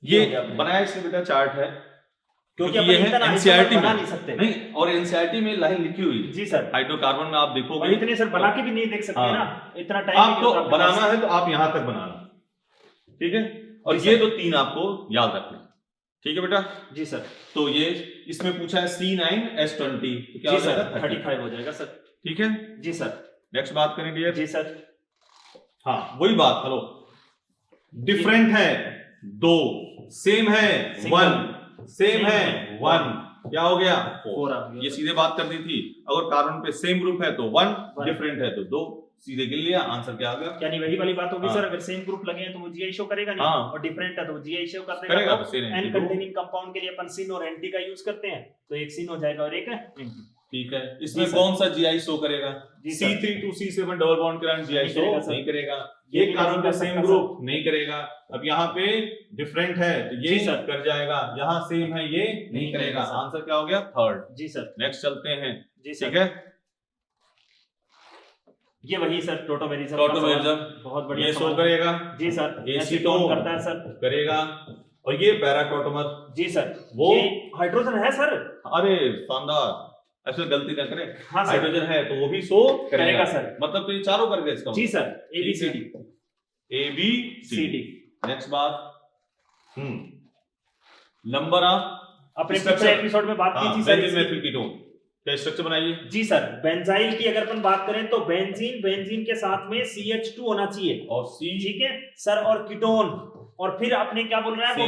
ये बनाया इसमें बेटा चार्ट है, क्योंकि ये है एनसीईआरटी में नहीं सकते नहीं, और एनसीईआरटी में लाइन लिखी हुई है। जी सर। हाइड्रोकार्बन में आप देखोगे, और इतने सर बना के भी नहीं देख सकते हाँ, ना, इतना टाइम आपको बनाना है तो आप यहां तक बनाना, ठीक है। और ये तो 3 आपको याद रखना, ठीक है बेटा। जी सर। तो ये इसमें पूछा है C9H20, तो क्या हो जाएगा? 35 हो जाएगा सर। ठीक है जी सर। नेक्स्ट बात करें डियर। जी सर। हाँ, वही बात। हेलो, डिफरेंट है 2, सेम है 1, सेम है 1, क्या हो गया? 4। ये सीधे बात कर दी थी। अगर कार्बन पे सेम ग्रुप है तो 1, डिफरेंट है तो 2, सीधे गिन लिया, आंसर क्या आ गया? यानी वही वाली बात होगी हाँ। सर, अगर सेम ग्रुप लगे हैं तो वो जीआई शो करेगा नहीं, हाँ। और डिफरेंट है तो वो जीआई शो कर करेगा। देगा। तो एन कंटेनिंग कंपाउंड के लिए अपन सिन और एंटी का यूज करते हैं, तो एक सिन हो जाएगा और एक एंटी। ठीक है, इसमें कौन सा जीआई शो करेगा? जी sir. C3 to C7 double bond के कारण जीआई शो नहीं करेगा। ये ये भी कार्बन नहीं का कर सेम सकता ग्रुप नहीं करेगा। अब यहाँ पे डिफरेंट है तो ये जी सर। कर जाएगा, यहाँ सेम है ये नहीं करेगा। सर। आंसर क्या हो गया? 3rd। जी सर। नेक्स्ट चलते हैं। जी सर। ठीक है, ये वही सर टोटोमेरिज्म। बहुत बढ़िया ये शो सवाल। करेगा। जी सर। एसीटोन करता है सर, करेगा। और ये पैराटोटोमर। जी सर। वो हाइड्रोजन है सर। अरे शानदार, ऐसे गलती ना करें। हाँ सर। हाइड्रोजन है तो वो भी शो करेगा सर। मतलब तो ये चारों कर गए इसका। जी सर। ABCD। नेक्स्ट बात, नंबर ऑफ अपने पिछले एपिसोड में बात की थी सर। बेंजीन कीटोन क्या स्ट्रक्चर बनाइए? जी सर, बेंजाइल की अगर अपन बात करें तो बेंजीन के साथ में CH2 होना चाहिए और C, ठीक है सर, और कीटोन, और फिर अपने क्या बोल रहा है वो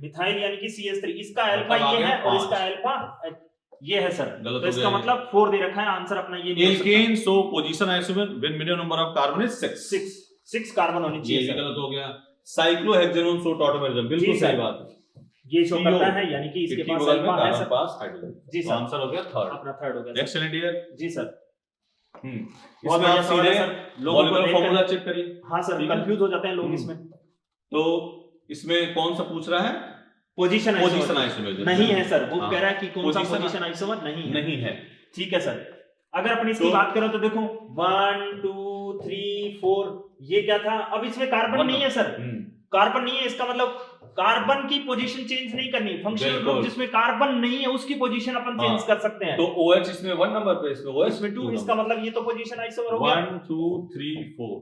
मिथाइल यानी कि CH3। इसका अल्फा ये है और इसका अल्फा ये है सर, तो इसका मतलब 4 दे रखा है। आंसर अपना ये alkane so position isomer when minimum number of carbon is 6 carbon होनी चाहिए। ये गलत हो गया। साइक्लोहेक्सेनोन सो टॉटोमेरिज्म, बिल्कुल सही बात है। ये शो करता है, यानी कि इसके पास अल्फा है सर। पास हाइड्रोजन। जी सर। आंसर हो गया 3rd। अपना 3rd हो गया। Excellent dear. जी सर। बहुत बढ़िया सवाल है सर। मॉलिक्यूलर फार्मूला चेक करिए। हाँ सर, कंफ्यूज हो जाते हैं लोग इसमें। तो इसमें कौन सा पूछ रहा है? पोजीशन आइसोमर नहीं है सर। वो कह रहा है कि कौन सा पोजीशन आइसोमर नहीं है। ठीक है सर। अगर अपन इसकी बात करें तो देखो 1 2 3 4 ये क्या था? अब इसमें कार्बन नहीं है सर, कार्बन नहीं है, इसका मतलब कार्बन की पोजीशन चेंज नहीं करनी। फंक्शनल ग्रुप जिसमें कार्बन नहीं है उसकी पोजीशन अपन चेंज कर सकते हैं। तो OH इसमें 1 नंबर पे, इसमें OH इसमें 2, इसका मतलब ये तो पोजीशन आइसोमर हो गया। 1 2 3 4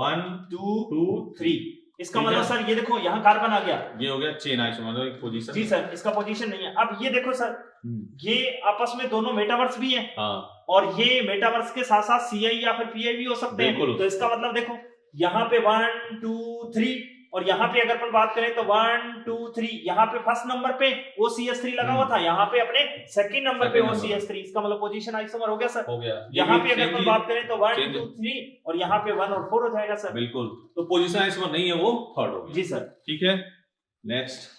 1 2 3। इसका मतलब सर ये देखो यहाँ कार्बन आ गया, ये हो गया चेन आइसोमर एक पोजीशन। जी सर, इसका पोजीशन नहीं है। अब ये देखो सर, ये आपस में दोनों मेटावर्स भी हैं। और ये मेटावर्स के साथ साथ CI या फिर PI भी हो सकते हैं। तो इसका मतलब देखो यहाँ पे 1 2 3 और यहाँ पे अगर अपन बात करें तो 1 2 3, यहाँ पे फर्स्ट नंबर पे OCH3 लगा हुआ था, यहाँ पे अपने सेकंड नंबर पे OCH3। इसका मतलब पोजीशन आइसोमर हो गया सर। हो गया। यहाँ पे अगर अपन बात करें तो 1 2 3 और यहाँ पे 1 और 4 हो जाएगा सर। बिल्कुल। तो पोजीशन आइसोमर नहीं है, वो 3rd हो गया। जी सर। ठीक है, नेक्स्ट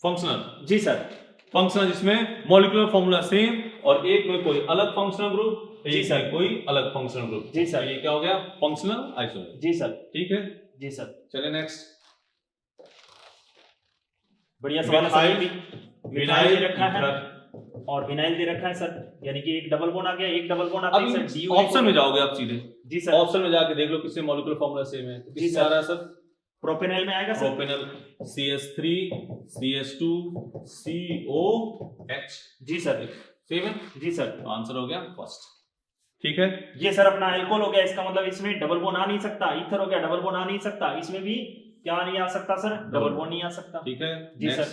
फंक्शनल। जी सर, फंक्शनल जिसमें मॉलिक्यूलर फार्मूला सेम और एक में कोई अलग फंक्शनल ग्रुप, जी सर, कोई अलग फंक्शनल ग्रुप। जी सर। ये क्या हो गया? Functional isomer. जी सर। ठीक है। जी सर। चलिए नेक्स्ट। बढ़िया सवाल है। विनाइल दे रखा है और विनाइल दे रखा है सर, यानी कि एक डबल बॉन्ड आ गया, एक डबल बॉन्ड आता है सर। ऑप्शन में जाओगे आप सीधे। जी सर। ऑप्शन में जाके देख लो किससे मॉलिक्यूलर फार्मूला सेम है। किससे आ रहा है सर? प्रोपेनॉल में आएगा sir. Propanol CH3 CH2 COH। जी सर। सेम है। जी सर। आंसर हो गया फर्स्ट। ठीक है। ये सर अपना अल्कोहल हो गया, इसका मतलब इसमें डबल बॉन्ड आ नहीं सकता। ईथर हो गया, डबल बॉन्ड आ नहीं सकता। इसमें भी क्या नहीं आ सकता सर? डबल बॉन्ड नहीं आ सकता। ठीक है। जी सर।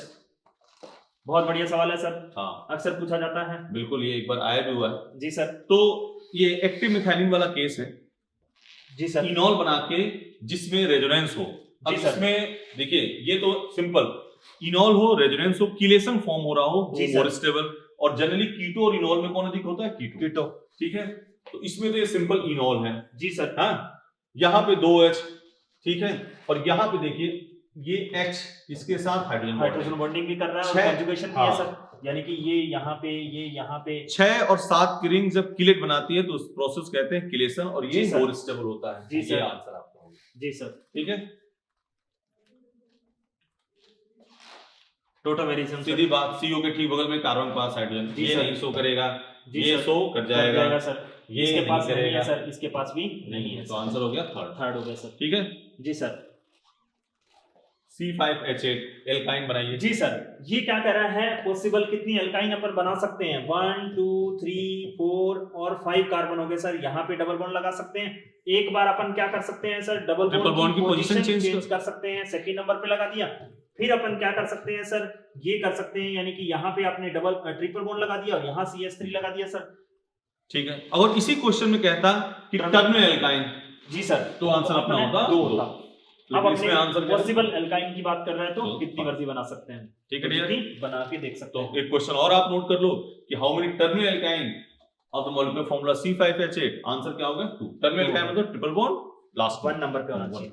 बहुत बढ़िया सवाल है सर। हाँ, अक्सर पूछा जाता है। बिल्कुल, ये एक बार आया भी हुआ है। जी सर। तो ये एक्टिव मिथाइलिन वाला केस है, जी सर, इनॉल बना के जिसमें रेजोनेंस हो। अब जी सर। इसमें देखिए ये तो सिंपल, इनॉल हो, रेजोनेंस हो, कीलेशन फॉर्म हो रहा हो, जी वो सर। More stable. और जनरली कीटो और इनॉल में कौन अधिक होता है? कीटो। ठीक है, तो इसमें तो ये सिंपल इनॉल है। जी सर। हाँ, यहाँ पे 2H, ठीक है, और यहाँ पे देखिए ये H इसके साथ हाइड्रोजन बॉन्डिंग भी कर रहा है और छह- कंजुगेशन भी हाँ। है सर, यानी कि ये यहाँ पे, ये यहाँ पे 6 और 7 की रिंग जब किलेट बनाती है तो उस प्रोसेस कहते हैं किलेशन, और जी ये सर। मोर स्टेबल होता है। जी ये सर। आंसर आपका होगा। जी सर। ठीक है, टोटोमेरिज्म सीधी बात, CO के ठीक बगल में कार्बन के पास हाइड्रोजन, जी ये सर। नहीं शो करेगा, जी ये सर। शो कर जाएगा सर, ये इसके नहीं पास नहीं करेगा। है सर, इसके पास भी नहीं है तो सर। आंसर हो गया थर्ड। थर्ड हो गया सर। ठीक है, जी सर। C5H8 एल्काइन बनाइए। जी सर, ये क्या कह रहा है, पॉसिबल कितनी एल्काइन अपन बना सकते हैं? 1 2 3 4 और 5 कार्बन हो गए सर। यहाँ पे डबल बॉन्ड लगा सकते हैं। एक बार अपन क्या कर सकते हैं सर, डबल बॉन्ड की पोजीशन चेंज कर सकते हैं। सेकंड नंबर पे लगा दिया। फिर अपन क्या कर सकते हैं सर, ये कर सकते हैं, यानी कि यहाँ पे आपने ट्रिपल बॉन्ड लगा दिया और यहाँ CH3 लगा दिया सर। ठीक है, अगर इसी क्वेश्चन में कहता कि टर्मिनल एल्काइन, जी सर, तो आंसर अपना होता दो होता। अब इसमें अपने आंसर क्या है? पॉसिबल एल्काइन की बात कर रहे हैं तो तो कितनी मर्जी बना सकते हैं। ठीक है डियर, कितनी बना के देख सकते तो हैं। एक क्वेश्चन और आप नोट कर लो कि how many terminal alkyne of the molecular formula C5H8, answer क्या होगा? 2। टर्मिनल एल्काइन मतलब ट्रिपल बॉन्ड लास्ट 1 नंबर पे होना चाहिए।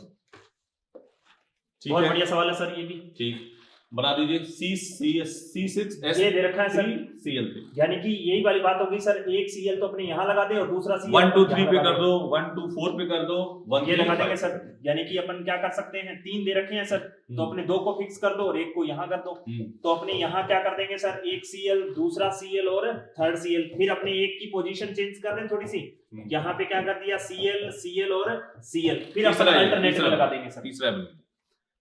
ठीक बहुत है, बढ़िया सवाल है सर ये भी। ठीक, बना दीजिए। C6S ये दे रखा है सर, Cl3, यानी कि यही वाली बात होगी सर, एक Cl तो अपने यहाँ लगा दे और दूसरा Cl 1 2 3 यहाँ पे लगा कर दे। दो, 1 2 4 पे कर दो, 1 ये 3 लगा देंगे 5। सर, यानी कि अपन क्या कर सकते हैं, 3 दे रखे हैं सर, तो अपने 2 को फिक्स कर दो और 1 को यहाँ कर दो। तो अपने यहाँ क्या कर देंगे सर, एक Cl, दूसरा Cl और थर्ड Cl। फिर अपने एक की पोजीशन चेंज कर दें थोड़ी सी, यहाँ पे क्या कर दिया, Cl Cl और Cl, फिर अपन अल्टरनेटिव लगा देंगे सर। तीसरा।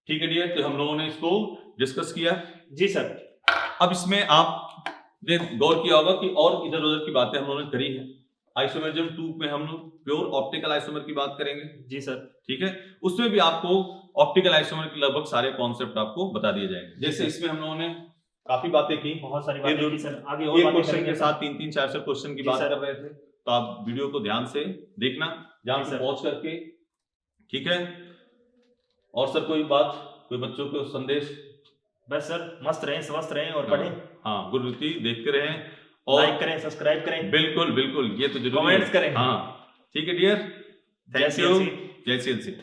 ठीक है डियर, तो हम लोगों ने इसको डिस्कस किया। जी सर। अब इसमें आपने गौर किया होगा कि और इधर उधर की बातें हम लोगों ने करी है। आइसोमेरिज्म 2 में हम लोग प्योर ऑप्टिकल आइसोमर की बात करेंगे। जी सर। ठीक है, उसमें भी आपको ऑप्टिकल आइसोमर के लगभग सारे कॉन्सेप्ट आपको बता दिए जाएंगे। जैसे इसमें हम लोगों ने काफी बातें की, बहुत सारी बातें की सर, आगे और एक बातें क्वेश्चन करेंगे के सर। साथ 3 4 क्वेश्चन की जी बात सर। कर रहे थे, तो आप वीडियो को ध्यान से देखना, ध्यान जी से सर। पहुंच करके। ठीक है, और सर कोई बात, कोई बच्चों को संदेश? बस सर, मस्त रहें, स्वस्थ रहें और पढ़ें। हाँ, गुरुति देखते रहें और लाइक करें, सब्सक्राइब करें, बिल्कुल बिल्कुल, ये तो जरूरी है। कमेंट्स करें। हाँ, ठीक है डियर, थैंक जय यू, CLC। जय CLC।